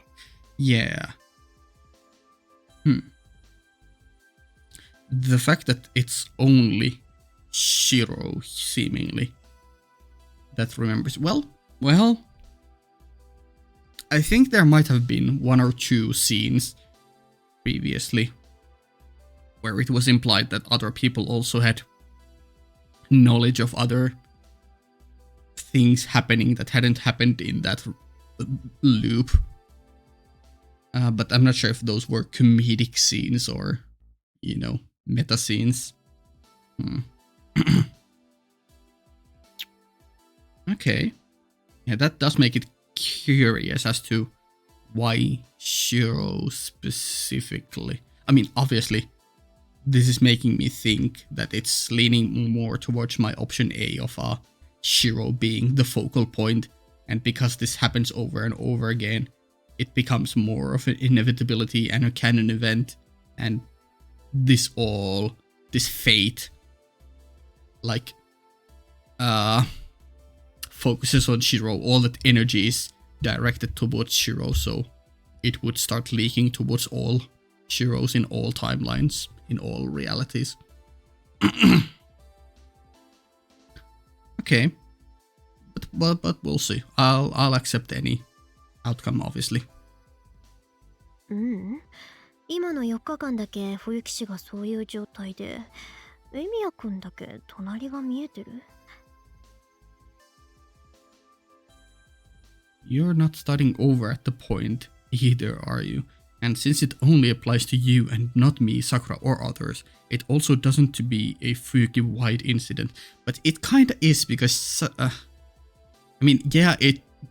Yeah. The fact that it's only Shiro, seemingly, that remembers. Well, I think there might have been one or two scenes previously where it was implied that other people also had knowledge of other things happening that hadn't happened in that loop. But I'm not sure if those were comedic scenes or, meta scenes. Okay. Yeah, that does make it curious as to why Shiro specifically. I mean, obviously, this is making me think that it's leaning more towards my option A of Shiro being the focal point, and because this happens over and over again, it becomes more of an inevitability and a canon event, and this fate, like, focuses on Shiro. All that energy is directed towards Shiro, so it would start leaking towards all Shiros in all timelines, in all realities. Okay, but we'll see. I'll accept any outcome, obviously. 今の4日間だけ冬騎士がそういう状態で、エミヤ君だけ隣が見えてる。You're not starting over at the point either, are you? And since it only applies to you and not me, Sakura, or others, it also doesn't to be a Fuki-wide incident. But it kinda is, because,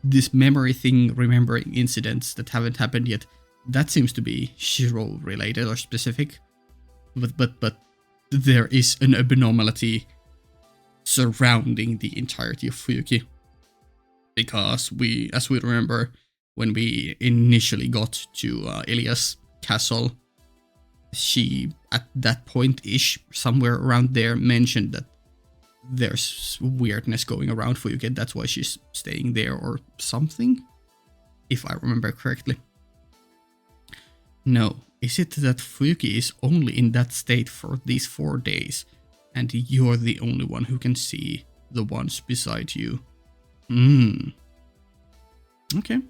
this memory thing, remembering incidents that haven't happened yet, that seems to be Shiro related or specific. But there is an abnormality surrounding the entirety of Fuyuki. Because as we remember, when we initially got to Ilia's castle, she, at that point-ish, somewhere around there, mentioned that there's weirdness going around Fuyuki. That's why she's staying there or something, if I remember correctly. No, is it that Fuyuki is only in that state for these 4 days, and you're the only one who can see the ones beside you? Okay.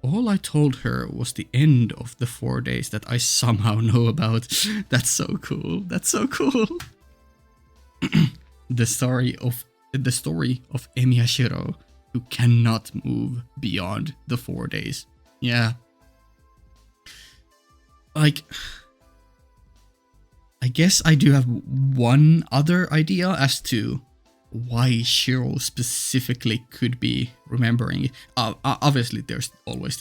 All I told her was the end of the 4 days that I somehow know about. That's so cool. That's so cool. The story of Emiya Shiro, who cannot move beyond the 4 days. Yeah. Like, I guess I do have one other idea as to why Shiro specifically could be remembering it. Obviously, there's always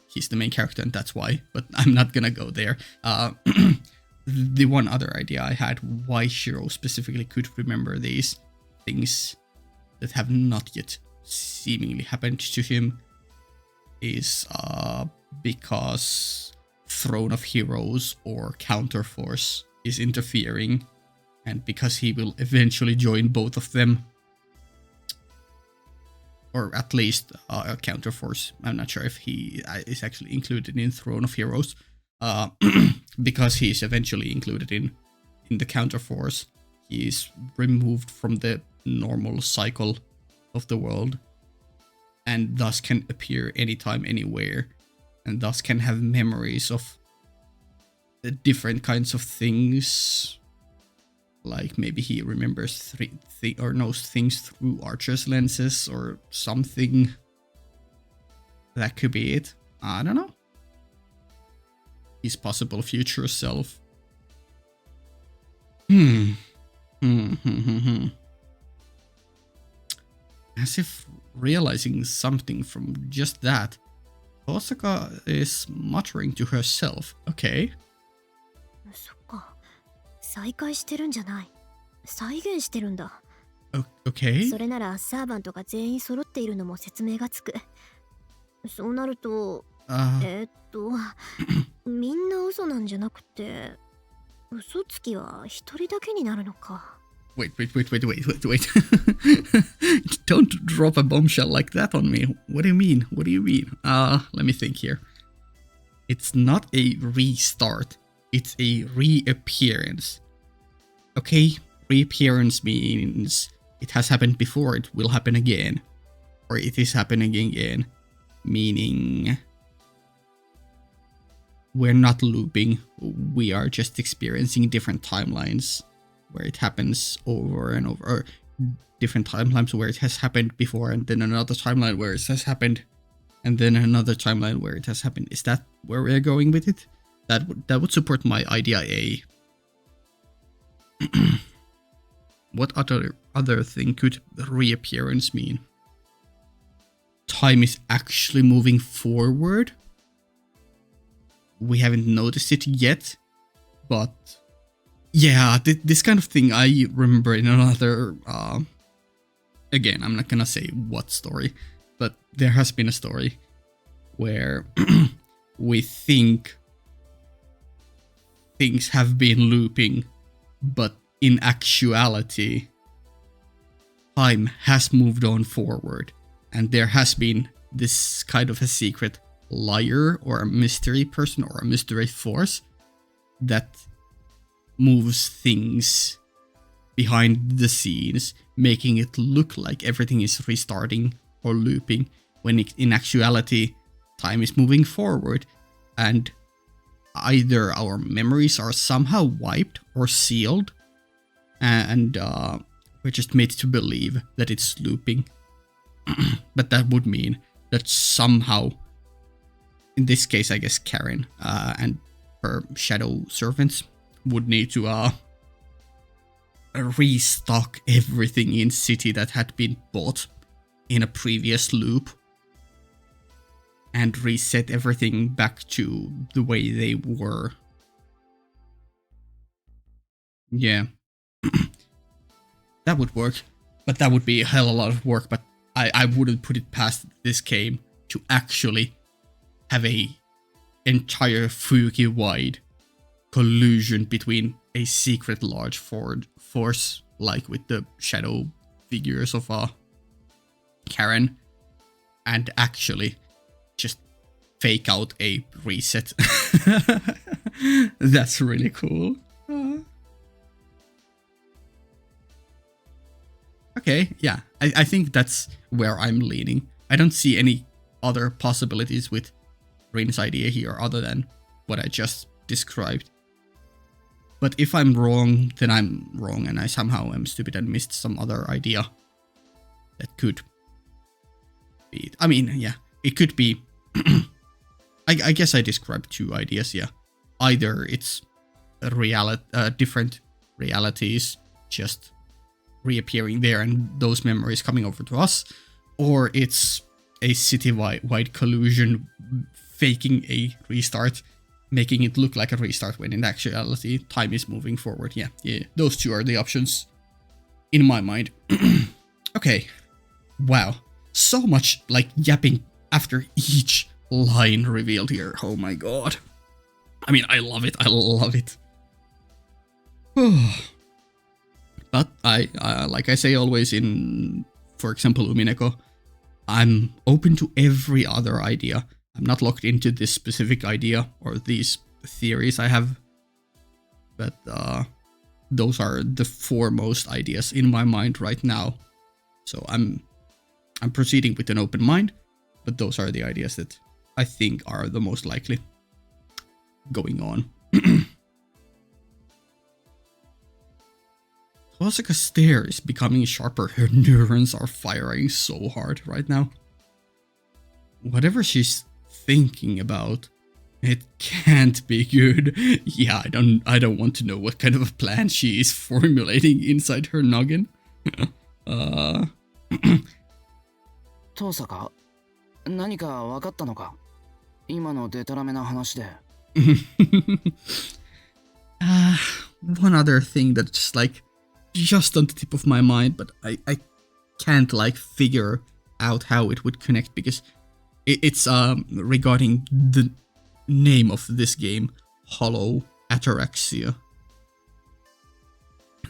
he's the main character and that's why, but I'm not gonna go there. The one other idea I had why Shiro specifically could remember these things that have not yet seemingly happened to him is because Throne of Heroes or Counterforce is interfering, and because he will eventually join both of them, or at least Counterforce. I'm not sure if he is actually included in Throne of Heroes, because he's eventually included in the Counterforce. He's removed from the normal cycle of the world, and thus can appear anytime, anywhere, and thus can have memories of the different kinds of things. Like maybe he remembers or knows things through Archer's lenses or something. That could be it. I don't know. His possible future self. As if realizing something from just that, Osaka is muttering to herself. Okay. そっか。再会してるんじゃない。再現してるんだ。Okay. それならサーバントが全員揃っているのも説明がつく。そうなると、みんな嘘なんじゃなくて、嘘つきは一人だけになるのか。Wait. Don't drop a bombshell like that on me. What do you mean? Let me think here. It's not a restart. It's a reappearance. Okay, reappearance means it has happened before, it will happen again. Or it is happening again. Meaning we're not looping, we are just experiencing different timelines where it happens over and over, or different timelines where it has happened before, and then another timeline where it has happened, and then another timeline where it has happened. Is that where we're going with it? That would support my idea A. What other thing could reappearance mean? Time is actually moving forward? We haven't noticed it yet, but yeah, this kind of thing I remember in another, again, I'm not gonna say what story, but there has been a story where we think things have been looping, but in actuality, time has moved on forward, and there has been this kind of a secret liar or a mystery person or a mystery force that moves things behind the scenes, making it look like everything is restarting or looping, when in actuality, time is moving forward, and either our memories are somehow wiped or sealed, and we're just made to believe that it's looping. But that would mean that somehow, in this case, I guess Karen and her shadow servants would need to restock everything in city that had been bought in a previous loop and reset everything back to the way they were. Yeah. That would work, but that would be a hell of a lot of work, but I wouldn't put it past this game to actually have a entire Fuki-wide collusion between a secret large force, like with the shadow figures of Karen, and actually just fake out a reset. That's really cool. Okay, yeah, I think that's where I'm leaning. I don't see any other possibilities with Rin's idea here other than what I just described. But if I'm wrong, then I'm wrong and I somehow am stupid and missed some other idea that could be... I mean, yeah, it could be... I guess I described two ideas, yeah. Either it's a different realities just reappearing there and those memories coming over to us, or it's a city-wide collusion faking a restart, making it look like a restart when in actuality time is moving forward. Yeah, those two are the options in my mind. Okay, wow, so much like yapping after each line revealed here. Oh my god. I mean, I love it. I love it. But I, like I say always in, for example, Umineko, I'm open to every other idea. I'm not locked into this specific idea or these theories I have. But those are the foremost ideas in my mind right now. So I'm proceeding with an open mind, but those are the ideas that I think are the most likely going on. Tosaka's stare is becoming sharper. Her neurons are firing so hard right now. Whatever she's thinking about, it can't be good. Yeah, I don't want to know what kind of a plan she is formulating inside her noggin. 遠坂、何か分かったのか？今のデタラメな話で。One other thing that's just on the tip of my mind, but I can't figure out how it would connect, because it's regarding the name of this game, Hollow Ataraxia.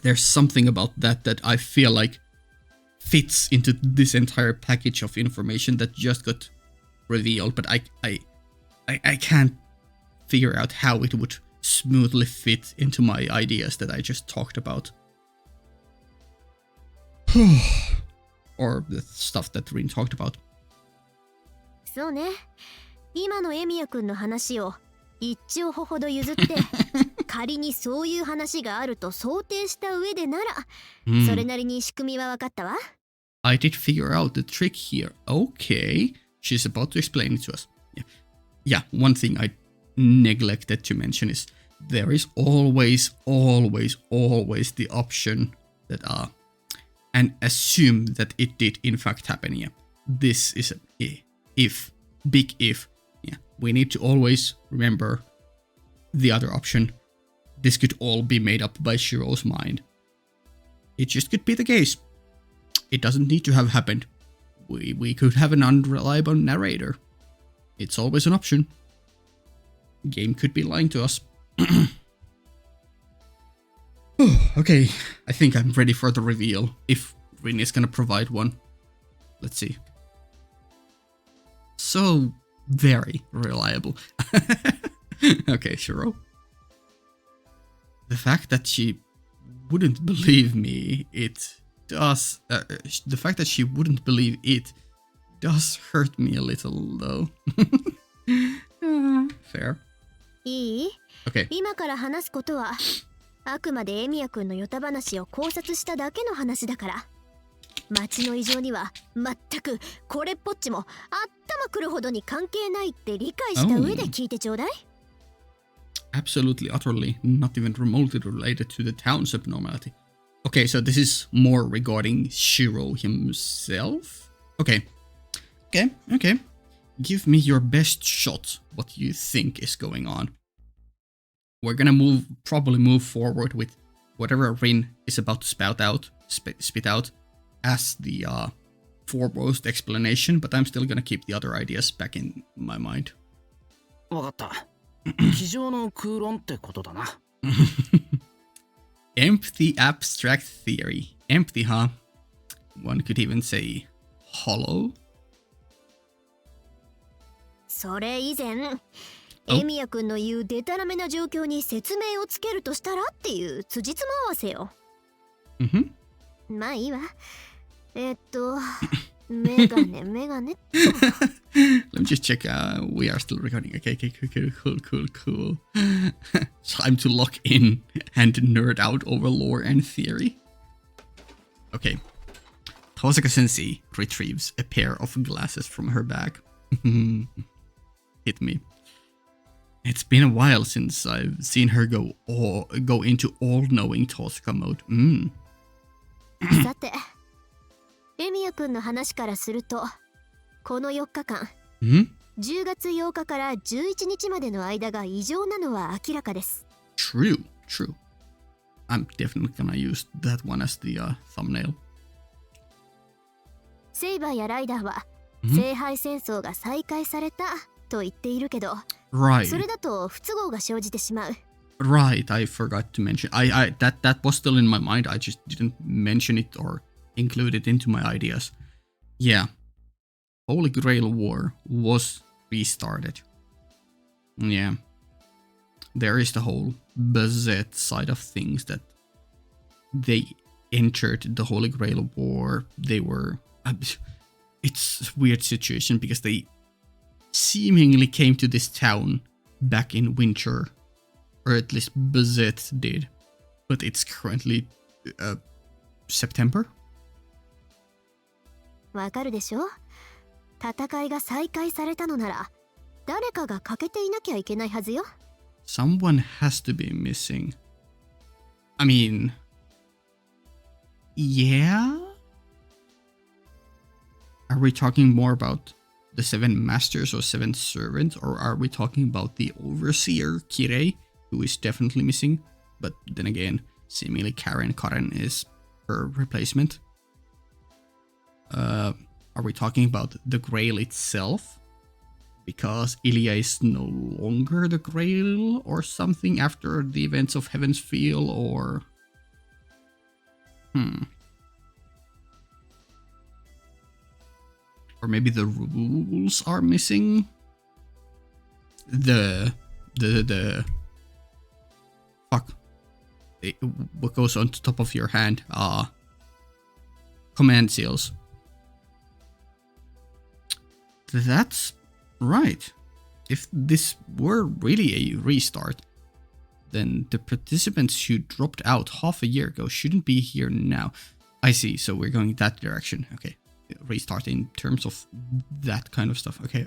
There's something about that I feel like fits into this entire package of information that just got revealed, but I can't figure out how it would smoothly fit into my ideas that I just talked about. Or the stuff that Rin talked about. そうね。今のエミヤくんの話を一応ほど譲って仮にそういう話があると想定した上でなら、それなりに仕組みは分かったわ。I did figure out the trick here. Okay. She's about to explain it to us. Yeah, one thing I neglected to mention is there is always the option that and assume that it did in fact happen. Yeah, this is a if, big if. Yeah, we need to always remember the other option. This could all be made up by Shiro's mind. It just could be the case. It doesn't need to have happened. We could have an unreliable narrator. It's always an option. Game could be lying to us. Okay, I think I'm ready for the reveal, if Rin is gonna provide one. Let's see. So very reliable. Okay, Shiro. The fact that she wouldn't believe me, it does... the fact that she wouldn't believe it does hurt me a little, though. Fair. いい？ Okay. 今から話すことはあくまでエミヤくんのヨタ話を考察しただけの話だから。町の異常には全くこれっぽっちも頭くるほどに関係ないって理解した上で聞いてちょうだい。Absolutely, utterly, not even remotely related to the town's abnormality. Okay, so this is more regarding Shiro himself? Okay. Okay. Give me your best shot. What you think is going on. We're gonna probably move forward with whatever Rin is about to spit out as the foremost explanation, but I'm still gonna keep the other ideas back in my mind. わかった。机上の空論ってことだな。Empty abstract theory. Empty, huh? One could even say hollow. それ以前、エミヤくんの言うデタラメな状況に説明をつけるとしたらっていう辻褄合わせよ。まあいいわ。メガネ。Let me just check. We are still recording. Okay, cool. Time to lock in and nerd out over lore and theory. Okay. Tosaka Sensei retrieves a pair of glasses from her bag. Hit me. It's been a while since I've seen her go into all-knowing Tosaka mode. さて、エミヤくんの話からすると、この4日間、10月8日から11日までの間が異常なのは明らかです。True. I'm definitely gonna use that one as the thumbnail. セイバーやライダーは、聖杯戦争が再開されたと言っているけど、それだと不都合が生じてしまう。Right, I forgot to mention. That was still in my mind. I just didn't mention it or include it into my ideas. Yeah. Holy Grail War was restarted. Yeah. There is the whole Bazet side of things that they entered the Holy Grail War. They were... It's a weird situation because they seemingly came to this town back in winter. Or at least Bazet did. But it's currently September? わかるでしょ？戦いが再開されたのなら、誰かが欠けていなきゃいけないはずよ。Someone has to be missing. I mean... Yeah? Are we talking more about the 7 masters or 7 servants? Or are we talking about the overseer, Kirei, who is definitely missing? But then again, seemingly Karen is her replacement. Are we talking about the Grail itself? Because Ilya is no longer the Grail or something after the events of Heaven's Feel, or... Or maybe the rules are missing? Fuck. What goes on top of your hand? Command seals. That's right. If this were really a restart, then the participants who dropped out half a year ago shouldn't be here now. I see, so we're going that direction. Okay. Restart in terms of that kind of stuff. Okay.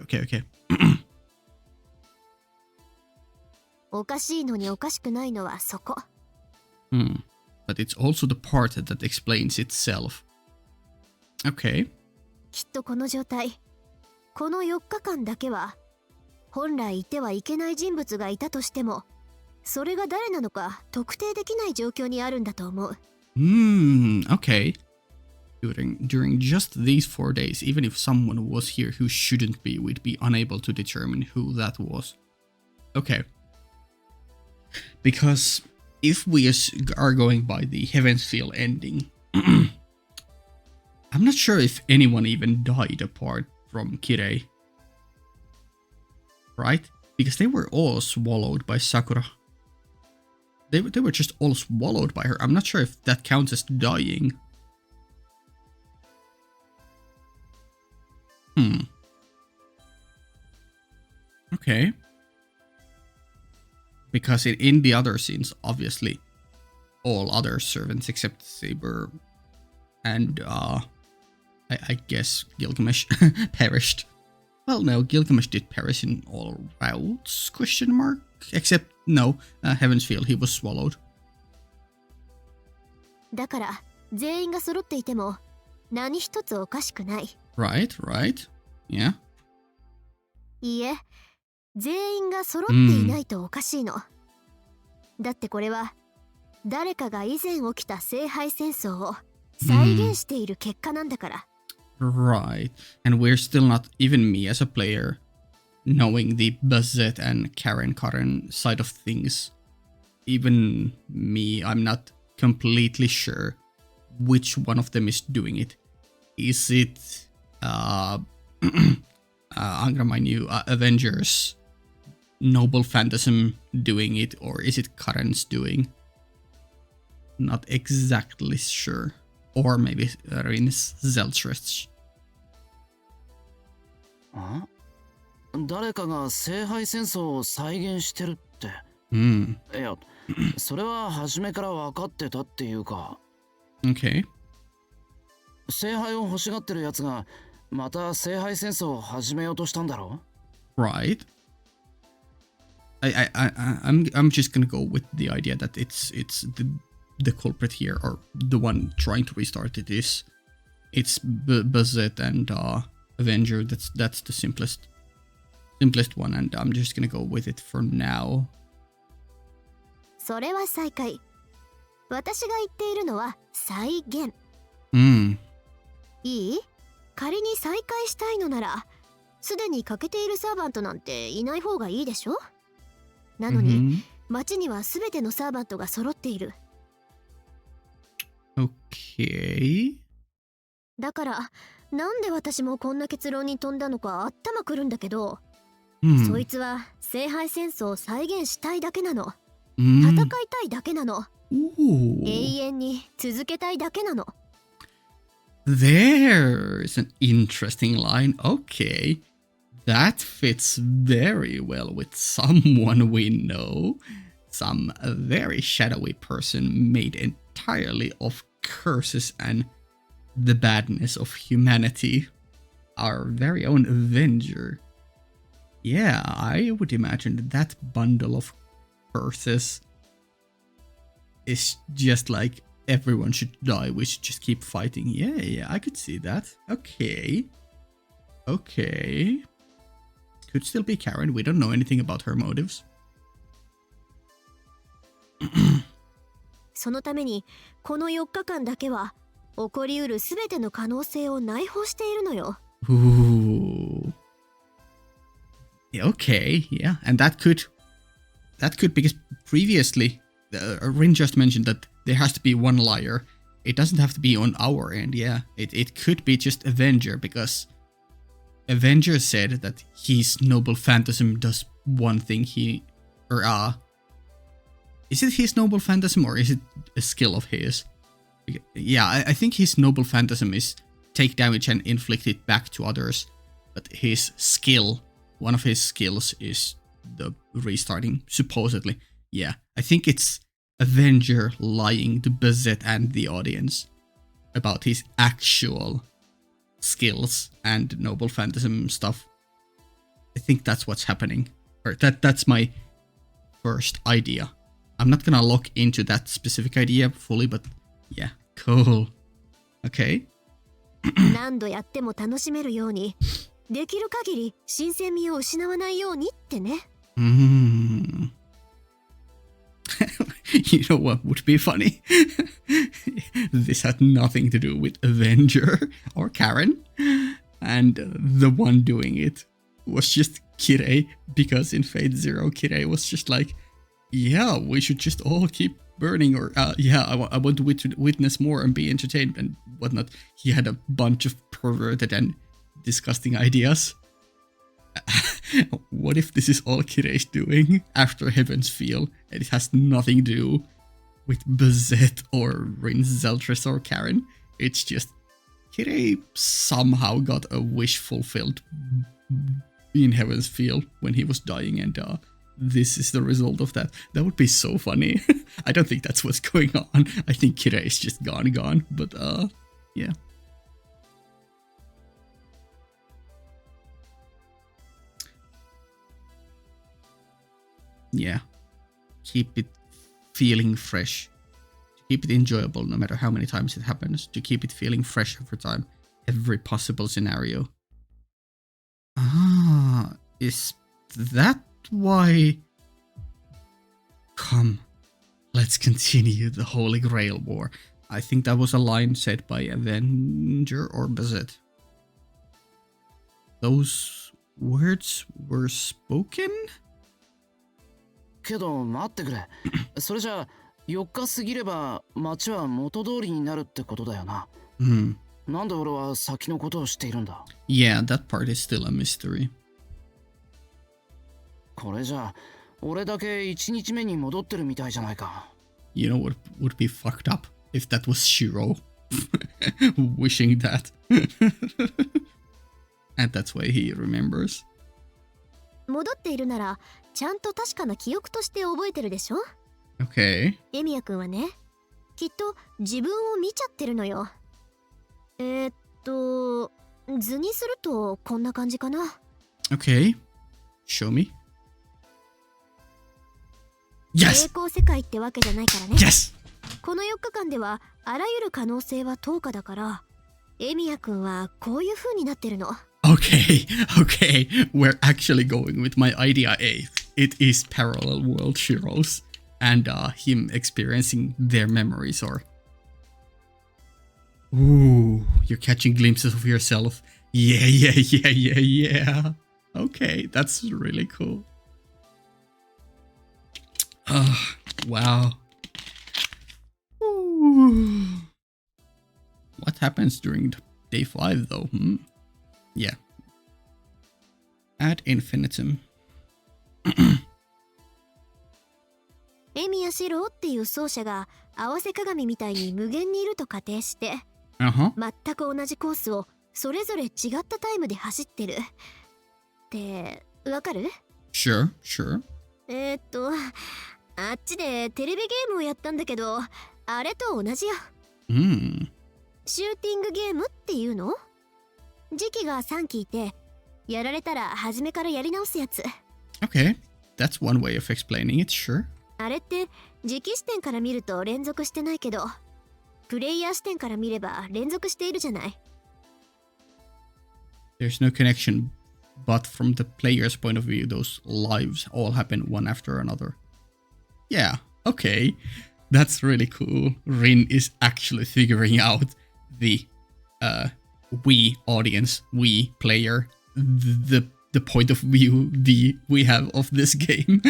おかしいのにおかしくないのはそこ。But it's also the part that explains itself. Okay. きっとこの状態、この4日間だけは、本来いてはいけない人物がいたとしても、それが誰なのか特定できない状況にあるんだと思う。Okay. During just these 4 days, even if someone was here who shouldn't be, we'd be unable to determine who that was. Okay. Because if we are going by the Heaven's Feel ending, I'm not sure if anyone even died apart from Kirei. Right? Because they were all swallowed by Sakura. They were just all swallowed by her. I'm not sure if that counts as dying. Okay. Because in the other scenes, obviously, all other servants except Saber and, I guess Gilgamesh perished. Well, no, Gilgamesh did perish in all routes, ? Except, no, Heaven's Feel, he was swallowed. だから、全員が揃っていても、何一つおかしくない。Right, right. Yeah. いいえ、全員が揃っていないとおかしいの。だってこれは誰かが以前起きた聖杯戦争を再現している結果なんだから。Right. And we're still not, even me as a player, knowing the Buzzet and Karen side of things. Even me, I'm not completely sure which one of them is doing it. Is it I'm gonna mind you, Avengers Noble Phantasm doing it, or is it Karen's doing? Not exactly sure. Or maybe Rin's Zeltrich. あ、誰かが聖杯戦争を再現してるって。いや、それは初めから分かってたっていうか。Okay. 聖杯を欲しがってるやつがまた聖杯戦争を始めようとしたんだろ？ Right. I'm just gonna go with the idea that it's the culprit here, or the one trying to restart it is it's Buzzet and Avenger. That's the simplest one, and I'm just gonna go with it for now. それは再開。私が言っているのは再現。いい？仮に再開したいのなら、すでに欠けているサーバントなんていない方がいいでしょ？なのに、町には全てのサーバントが揃っている。Okay. だから、なんで私もこんな結論に飛んだのか頭くるんだけど、そいつは聖杯戦争を再現したいだけなの。戦いたいだけなの。永遠に続けたいだけなの。There's an interesting line. Okay. That fits very well with someone we know. Some very shadowy person made entirely of curses and the badness of humanity. Our very own Avenger. Yeah, I would imagine that bundle of curses is just like everyone should die, we should just keep fighting. Yeah, I could see that. Okay. Could still be Karen, we don't know anything about her motives. そのためにこの4日間だけは起こりうるすべての可能性を内包しているのよ。Ooh. Okay, yeah, and that could because previously Rin just mentioned that there has to be one liar. It doesn't have to be on our end, yeah. It could be just Avenger, because Avenger said that his Noble Phantasm does one thing is it his Noble Phantasm or is it a skill of his? Yeah, I think his Noble Phantasm is take damage and inflict it back to others. But his skill, one of his skills is the restarting, supposedly. Yeah, I think it's Avenger lying to Bazette and the audience about his actual skills and Noble Phantasm stuff. I think that's what's happening. Or that's my first idea. I'm not gonna look into that specific idea fully, but yeah, cool. Okay. 何度やっても楽しめるように、できる限り新鮮味を失わないようにってね。You know what would be funny? This had nothing to do with Avenger or Karen, and the one doing it was just Kirei, because in Fate Zero, Kirei was just like, yeah, we should just all keep burning, or yeah, I want to witness more and be entertained and whatnot. He had a bunch of perverted and disgusting ideas. What if this is all Kirei's doing after Heaven's Feel, and it has nothing to do with Bazette or Rin Zeltress or Karen? It's just Kirei somehow got a wish fulfilled in Heaven's Feel when he was dying, and this is the result of that. That would be so funny. I don't think that's what's going on. I think Kirei is just gone, but yeah. Yeah, keep it feeling fresh, to keep it enjoyable no matter how many times it happens, to keep it feeling fresh every time every possible scenario. Ah, is that why? Come, let's continue the Holy Grail War. I think that was a line said by Avenger, or was it? Those words were spoken? けど待ってくれ。それじゃあ4日過ぎれば町は元通りになるってことだよな。なんで俺は先のことを知っているんだ？ Yeah, that part is still a mystery. これじゃあ俺だけ1日目に戻ってるみたいじゃないか。You know what would be fucked up if that was Shiro wishing that. And that's why he remembers. 戻っているならちゃんと確かな記憶として覚えてるでしょ？ Okay. エミヤくんはね、きっと自分を見ちゃってるのよ。図にするとこんな感じかな。 Okay. Show me. 平 Yes! 行世界ってわけじゃないからね。 Yes! この4日間ではあらゆる可能性は10日だから、エミヤくんはこういう風になってるの。 Okay, okay. We're actually going with my idea A. It is parallel world Shiros and him experiencing their memories, or... Ooh, you're catching glimpses of yourself. Yeah. Okay, that's really cool. Oh, wow. Ooh. What happens during day 5 though? Yeah. Ad infinitum. エミヤシローっていう奏者が合わせ鏡みたいに無限にいると仮定して、Uh-huh. 全く同じコースをそれぞれ違ったタイムで走ってるってわかる？ Sure. あっちでテレビゲームをやったんだけど、あれと同じよ。シューティングゲームっていうの？時期が3期いて、やられたら初めからやり直すやつ。 Okay, that's one way of explaining it, sure. あれって時期視点から見ると連続してないけど、プレイヤー視点から見れば連続しているじゃない。 There's no connection, but from the player's point of view, those lives all happen one after another. Yeah, okay. That's really cool. Rin is actually figuring out the we audience, we player, the point of view we have of this game.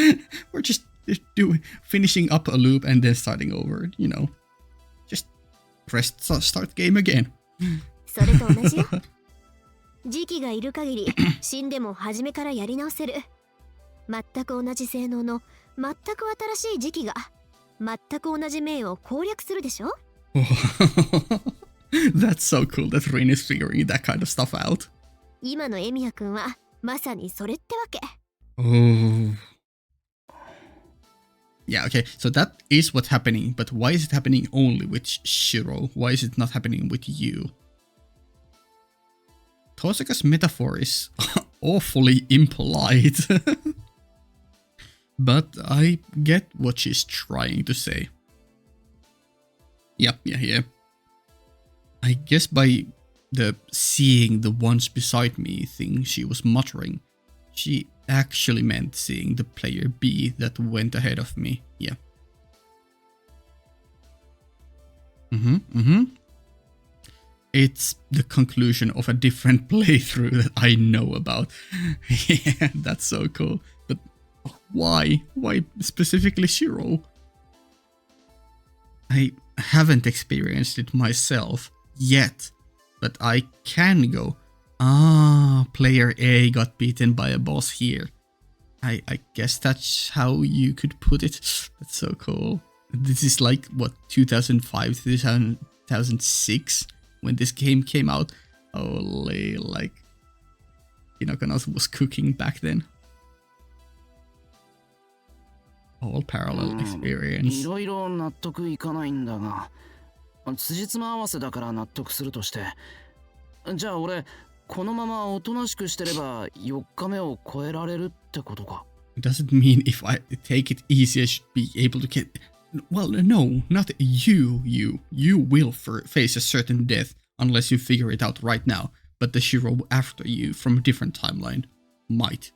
We're just finishing up a loop and then starting over, you know. Just press start game again. それと同じよ。時期がいる限り死んでも初めからやり直せる。全く同じ性能の全く新しい時期が全く同じ面を攻略するでしょ？ That's so cool that Rin is figuring that kind of stuff out. 今のエミヤくんはまさにそれってわけ。 Oh. Yeah, okay, so that is what's happening, but why is it happening only with Shiro? Why is it not happening with you? Tosaka's metaphor is awfully impolite. But I get what she's trying to say. Yeah. I guess by the seeing the ones beside me thing she was muttering, she actually meant seeing the player B that went ahead of me. Yeah. It's the conclusion of a different playthrough that I know about. Yeah, that's so cool. But why? Why specifically Shiro? I haven't experienced it myself yet, but I can go, player A got beaten by a boss here. I guess that's how you could put it. That's so cool. This is like, what, 2005, 2006 when this game came out. Holy, like, Hinokonos was cooking back then. All parallel experience. いろいろ納得いかないんだが、辻褄合わせだから納得するとして、じゃあ俺このままおとなしくしてれば4日目を超えられるってことか。Does it mean if I take it easy I should be able to get... Well, no, not you. You will face a certain death unless you figure it out right now, but the Shiro after you from a different timeline might.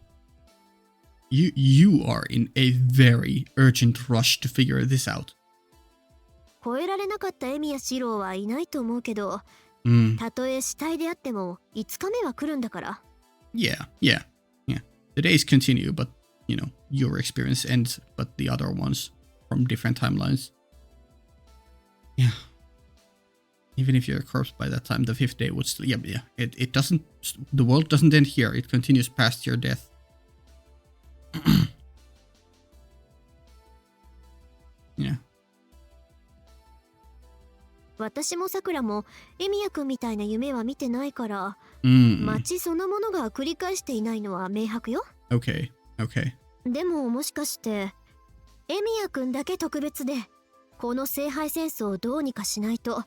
You are in a very urgent rush to figure this out. 超えられなかったエミやシローはいないと思うけど、たとえ死体であっても5日目は来るんだから。Yeah. The days continue, but, you know, your experience ends, but the other ones from different timelines. Yeah. Even if you're a corpse by that time, the 5th day would still... Yeah. It doesn't... The world doesn't end here. It continues past your death. Yeah. 私もさくらもエミヤくんみたいな夢は見てないから、街そのものが繰り返していないのは明白よ。Okay. でももしかしてエミヤくんだけ特別で、この聖杯戦争をどうにかしないと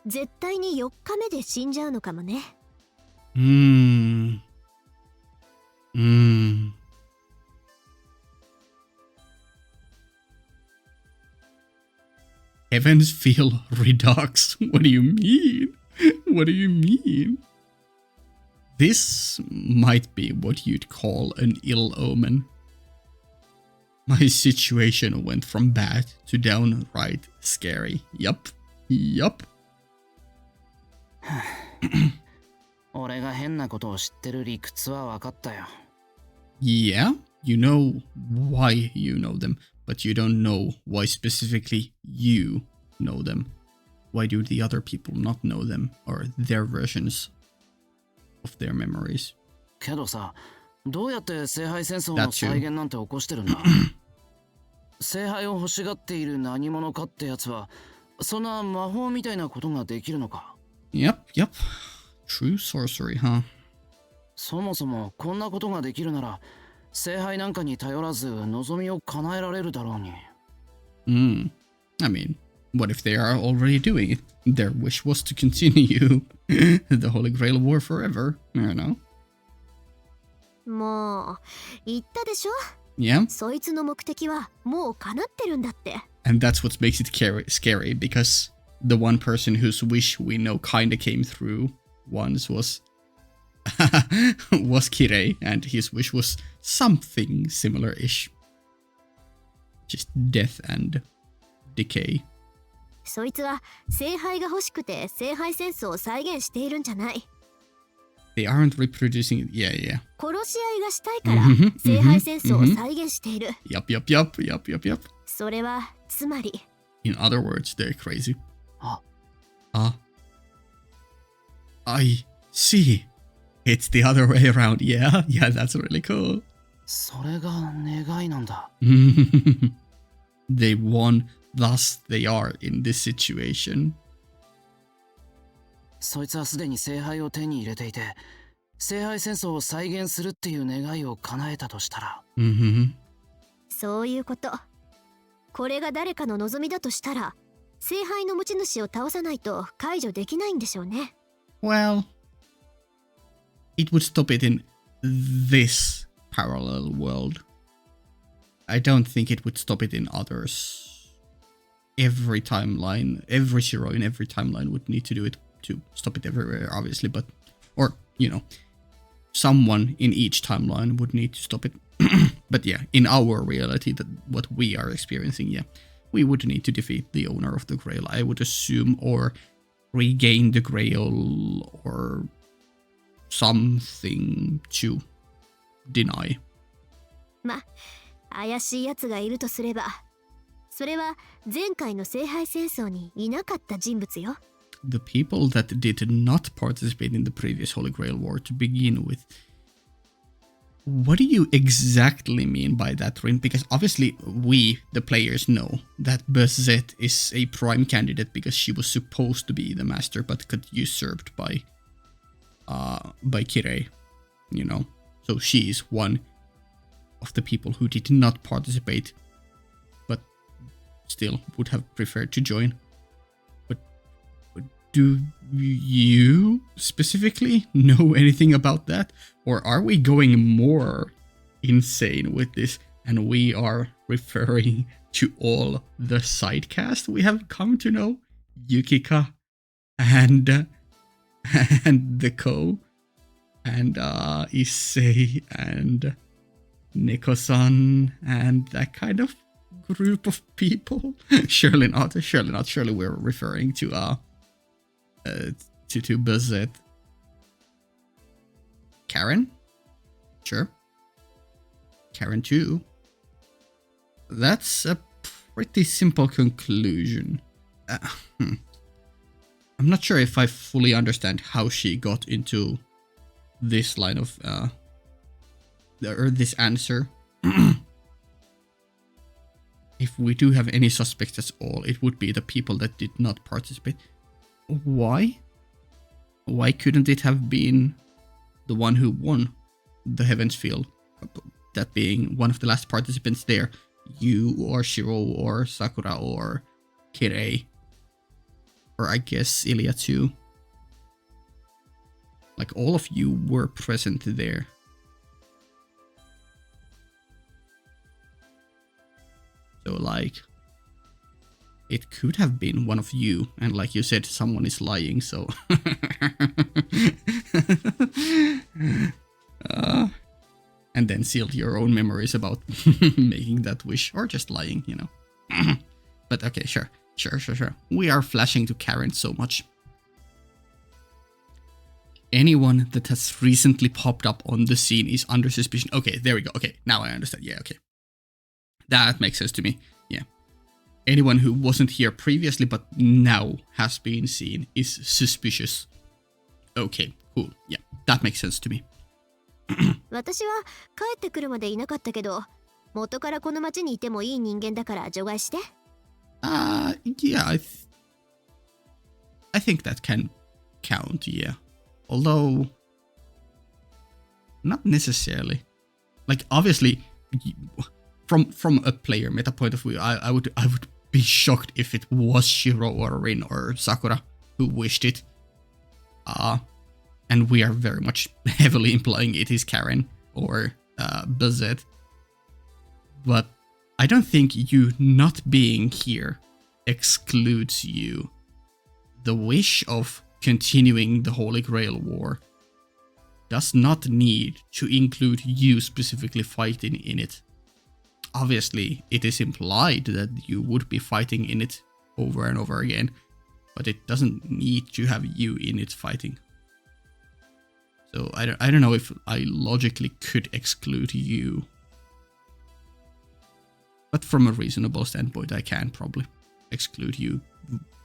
絶対に4日目で死んじゃうのかもね。Heavens feel redux. What do you mean? What do you mean? This might be what you'd call an ill omen. My situation went from bad to downright scary. Yup. 俺が変なことを知ってる理屈は分かったよ。Yeah, you know why you know them, but you don't know why specifically you know them. Why do the other people not know them, or their versions of their memories? けどさ、どうやって聖杯戦争の再現なんて起こしてるんだ？聖杯を欲しがっている何者かってやつは、そんな魔法みたいなことができるのか？ Yep. True sorcery, huh? そもそもこんなことができるなら、聖杯なんかに頼らず望みを叶えられるだろうに。I mean, what if they are already doing it? Their wish was to continue the Holy Grail War forever, you know? もう言ったでしょ。Yeah. そいつの目的はもう叶ってるんだって。And that's what makes it scary, because the one person whose wish we know kinda came through once was Kirei, and his wish was something similar-ish. Just death and decay. そいつは聖杯が欲しくて聖杯戦争を再現しているんじゃない。They aren't reproducing it. Yeah. 殺し合いがしたいから聖杯戦争を再現している。Yup. それはつまり。In other words, they're crazy. あ、I see. It's the other way around. Yeah, that's really cool. それが願いなんだ。They won, thus they are in this situation. そいつはすでに聖杯を手に入れていて、聖杯戦争を再現するっていう願いを叶えたとしたら。そういうこと。これが誰かの望みだとしたら、聖杯の持ち主を倒さないと解除できないんでしょうね。Well, it would stop it in this parallel world. I don't think it would stop it in others. Every timeline, every Shiro in every timeline would need to do it to stop it everywhere, obviously, but, or, you know, someone in each timeline would need to stop it. But yeah, in our reality, that what we are experiencing, yeah, we would need to defeat the owner of the Grail, I would assume, or regain the Grail, or something to deny. ま、怪しいやつがいるとすれば、それは前回の聖杯戦争にいなかった人物よ。The people that did not participate in the previous Holy Grail War to begin with. What do you exactly mean by that, Rin? Because obviously we, the players, know that Bezet is a prime candidate because she was supposed to be the master but got usurped by Kirei, you know. So she is one of the people who did not participate but still would have preferred to join. Do you specifically know anything about that? Or are we going more insane with this and we are referring to all the sidecast we have come to know? Yukika and and the Ko and Issei and Neko-san and that kind of group of people. Surely not. Surely we're referring to Bazet. Karen? Sure. Karen too. That's a pretty simple conclusion. I'm not sure if I fully understand how she got into this line of or this answer. If we do have any suspects at all, it would be the people that did not participate. Why? Why couldn't it have been the one who won the Heaven's Field? That being one of the last participants there. You or Shiro or Sakura or Kirei. Or I guess Ilya too. Like all of you were present there. So like, it could have been one of you, and like you said, someone is lying, so... and then sealed your own memories about making that wish, or just lying, you know. But okay, sure. We are flashing to Karen so much. Anyone that has recently popped up on the scene is under suspicion. Okay, there we go. Okay, now I understand. Yeah, okay. That makes sense to me. Yeah. Anyone who wasn't here previously but now has been seen is suspicious. Okay, cool. Yeah, that makes sense to me. 私は帰ってくるまでいなかったけど、元からこの町にいてもいい人間だから除外して。Yeah, I think that can count, yeah. Although, not necessarily. Like, obviously, from a player meta point of view, I would be shocked if it was Shiro or Rin or Sakura who wished it. And we are very much heavily implying it is Karen or Bazet. But I don't think you not being here excludes you. The wish of continuing the Holy Grail War does not need to include you specifically fighting in it. Obviously, it is implied that you would be fighting in it over and over again, but it doesn't need to have you in it fighting. So I don't know if I logically could exclude you. But from a reasonable standpoint, I can probably exclude you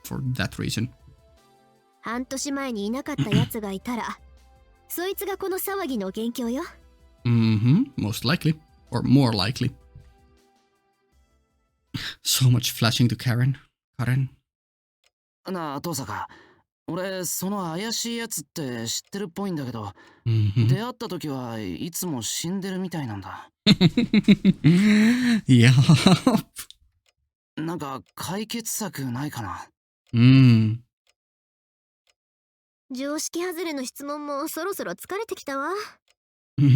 for that reason. 半年前にいなかったやつがいたら、そいつがこの騒ぎの元凶よ。Most likely. Or more likely. So much flashing to Karen. なあ、遠坂。俺、その怪しいやつって知ってるっぽいんだけど、出会った時はいつも死んでるみたいなんだ。いや。なんか解決策ないかな。常識外れの質問もそろそろ疲れてきたわ。出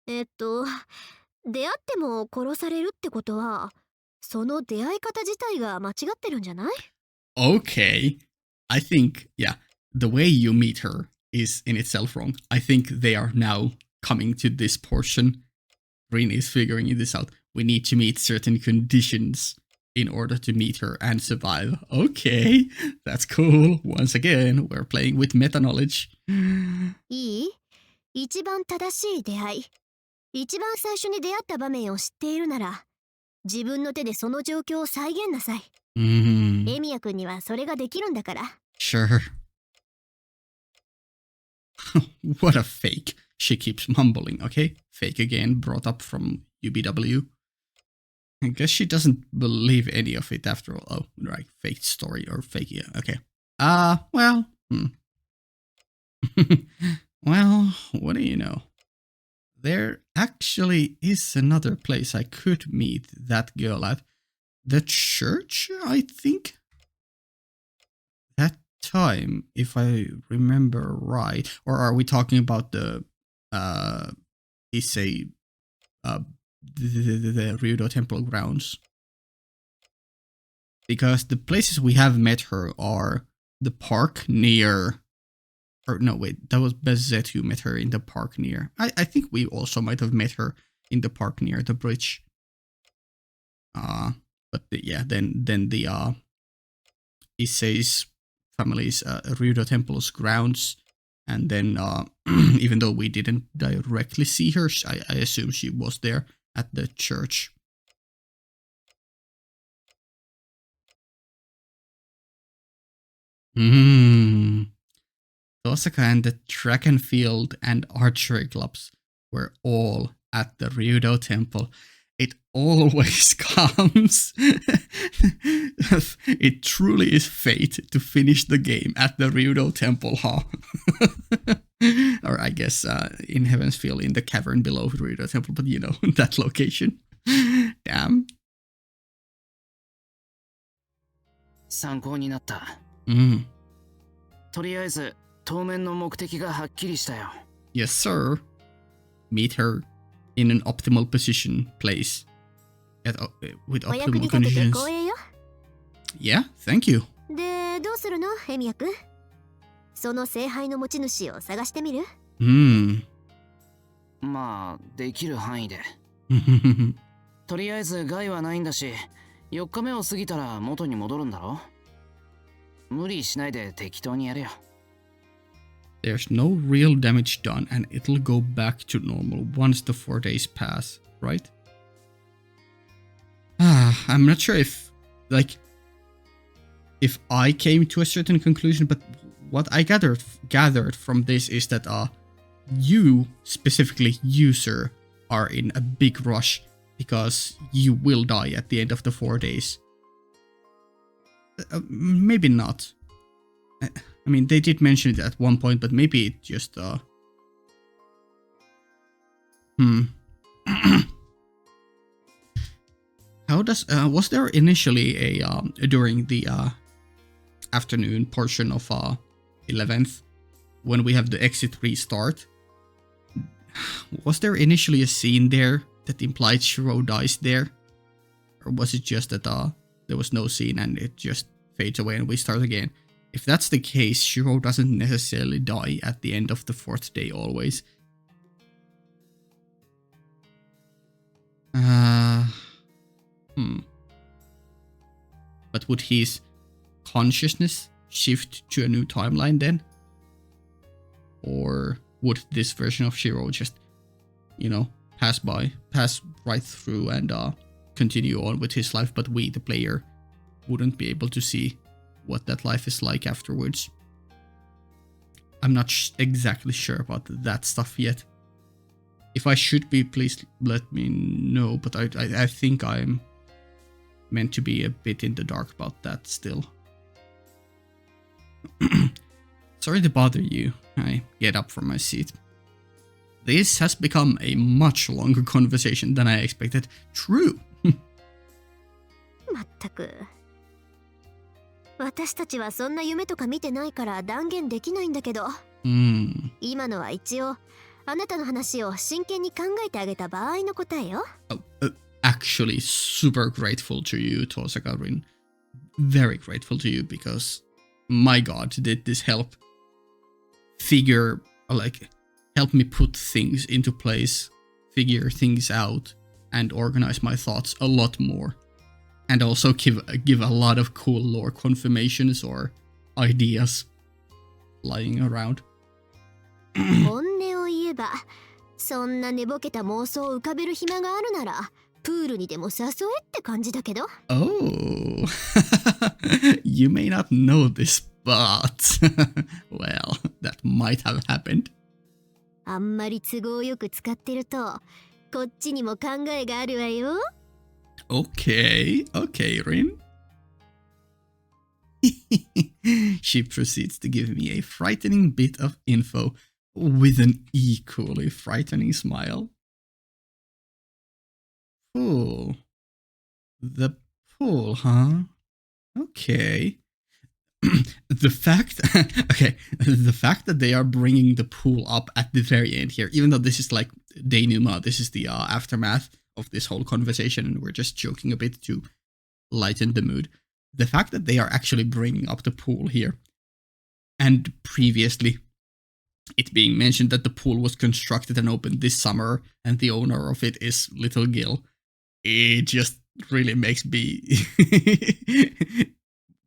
会っても殺されるってことは、その出会い方自体が間違ってるんじゃない？ Okay. I think, yeah, the way you meet her is in itself wrong. I think they are now coming to this portion. Rin is figuring this out. We need to meet certain conditions in order to meet her and survive. Okay, that's cool. Once again, we're playing with meta knowledge. いい？一番正しい出会い。一番最初に出会った場面を知っているなら、自分の手でその状況を再現なさい。エミヤ君にはそれができるんだから。Sure. What a fake. She keeps mumbling, okay? Fake again, brought up from UBW. I guess she doesn't believe any of it after all. Oh, right. Fake story or fake, yeah, okay. Well. Well, what do you know? There actually is another place I could meet that girl at. The church, I think? That time, if I remember right. Or are we talking about the Issei, the Ryudo Temple grounds? Because the places we have met her are the park near Or no, wait, that was Bezet who met her in the park near. I think we also might have met her in the park near the bridge. Then the Issei's family's Ryudo Temple's grounds. And then, even though we didn't directly see her, I assume she was there at the church. Osaka and the track and field and archery clubs were all at the Ryudo Temple. It always comes. It truly is fate to finish the game at the Ryudo Temple, huh? Or I guess in Heaven's Field, in the cavern below Ryudo Temple, but you know, that location. Damn. 参考になった。Mm. とりあえず当面の目的がはっきりしたよ。Yes, sir. Meet her in an optimal position, place. With お役 optimal に立てて conditions. 光栄よ。 Yeah, thank you. で、どうするの、エミヤくん。その聖杯の持ち主を探してみる？まあ、できる範囲で。とりあえず害はないんだし、4日目を過ぎたら元に戻るんだろ？無理しないで適当にやれよ。There's no real damage done and it'll go back to normal once the 4 days pass, right? I'm not sure if I came to a certain conclusion, but what I gathered from this is that you, specifically user, are in a big rush because you will die at the end of the 4 days. Maybe not. I mean, they did mention it at one point, but maybe it just How does was there initially a during the afternoon portion of 11th when we have the exit restart? Was there initially a scene there that implied Shiro dies there, or was it just that there was no scene and it just fades away and we start again? If that's the case, Shiro doesn't necessarily die at the end of the 4th day always. But would his consciousness shift to a new timeline then? Or would this version of Shiro just, you know, pass right through and continue on with his life, but we, the player, wouldn't be able to see what that life is like afterwards? I'm not exactly sure about that stuff yet. If I should be, please let me know, but I think I'm meant to be a bit in the dark about that still. Sorry to bother you. I get up from my seat. This has become a much longer conversation than I expected. True. まったく。私たちはそんな夢とか見てないから断言できないんだけど。今のは一応あなたの話を真剣に考えてあげた場合の答えよ。Actually, super grateful to you, Tosaka Rin. Very grateful to you because, my god, did this help help me put things into place, figure things out, and organize my thoughts a lot more. And also give a lot of cool lore confirmations or ideas lying around. 本音を言えば、そんな寝ぼけた妄想を浮かべる暇があるなら、プールにでも誘えって感じだけど。Oh, you may not know this, but well, that might have happened. あんまり都合よく使ってると、こっちにも考えがあるわよ。Okay, Rin. She proceeds to give me a frightening bit of info with an equally frightening smile. Pool. The pool, huh? Okay. The fact that they are bringing the pool up at the very end here, even though this is like denouement, this is the aftermath of this whole conversation and we're just joking a bit to lighten the mood. The fact that they are actually bringing up the pool here and previously it being mentioned that the pool was constructed and opened this summer, and the owner of it is Little Gil. It just really makes me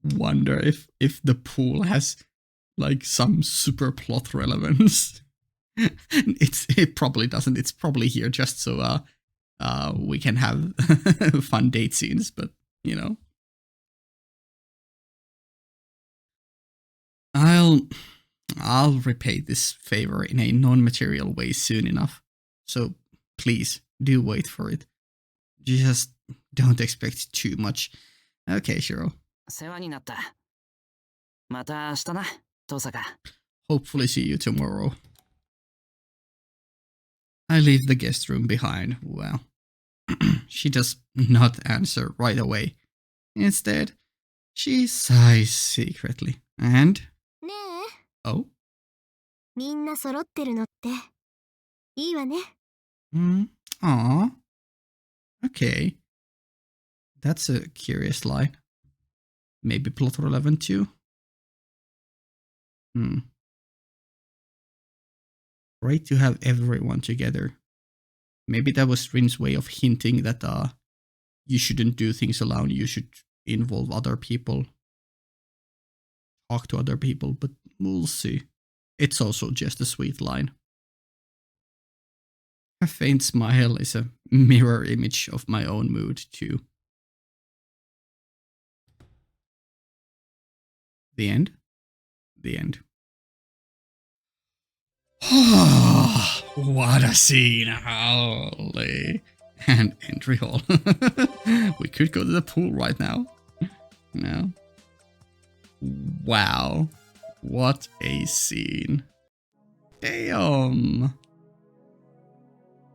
wonder if the pool has like some super plot relevance. It probably doesn't. It's probably here just so we can have fun date scenes, but you know. I'll repay this favor in a non-material way soon enough. So please do wait for it. Just don't expect too much. Okay, Shiro. 世話になった。また明日な、登坂。Hopefully see you tomorrow. I leave the guest room behind. Well, she does not answer right away. Instead, she sighs secretly. And? ねえ、 Oh? みんな揃ってるのっていいわね。Aw. Okay. That's a curious line. Maybe plot relevant too? Great to have everyone together. Maybe that was Rin's way of hinting that you shouldn't do things alone, you should involve other people. Talk to other people, but we'll see. It's also just a sweet line. Her faint smile is a mirror image of my own mood too. The end? The end. What a scene, holy. And entry hall. We could go to the pool right now. No. Wow. What a scene. Damn.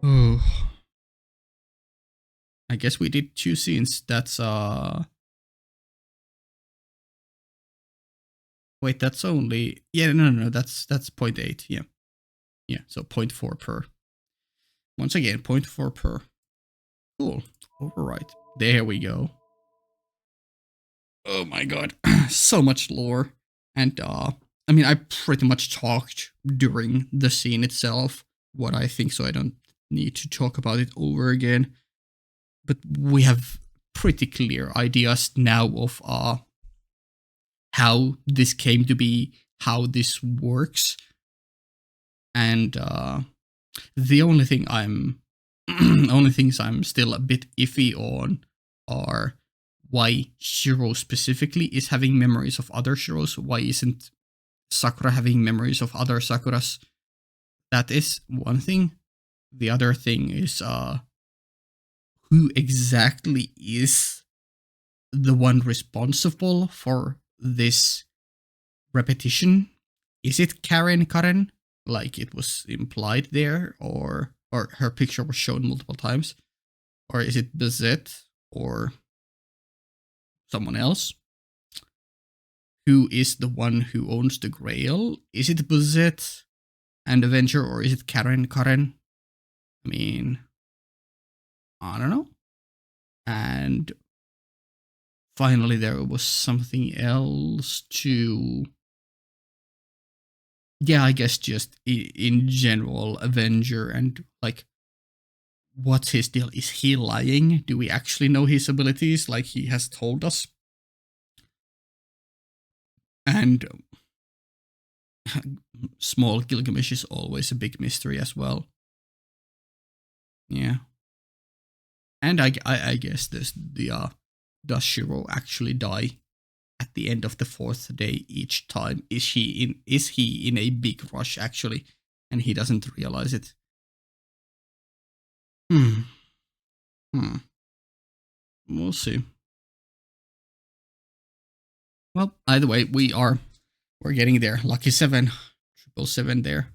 Oh. I guess we did 2 scenes. That's wait, that's only no, that's 0.8, yeah. Yeah, so 0.4 per. Once again, 0.4 per. Cool. Alright. There we go. Oh my god. So much lore. And I mean, I pretty much talked during the scene itself what I think, so I don't need to talk about it over again. But we have pretty clear ideas now of how this came to be, how this works. And the only thing only things I'm still a bit iffy on are why Shiro specifically is having memories of other Shiros. Why isn't Sakura having memories of other Sakuras? That is one thing. The other thing is who exactly is the one responsible for this repetition? Is it Karen, like it was implied there, or her picture was shown multiple times? Or is it Bazette or someone else? Who is the one who owns the Grail? Is it Bazette and Avenger, or is it Karen? I mean, I don't know. And finally, there was something else too. Yeah, I guess just in general, Avenger and like, what's his deal? Is he lying? Do we actually know his abilities like he has told us? And small Gilgamesh is always a big mystery as well. Yeah. And I guess this does Shiro actually die at the end of the 4th day each time? Is he in a big rush actually, and he doesn't realize it? We'll see. Well, either way, we're getting there. Lucky 7, 777 there.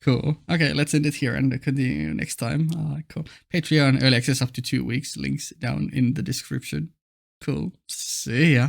Cool. Okay, let's end it here and continue next time. Cool. Patreon early access up to 2 weeks. Links down in the description. Cool. See ya.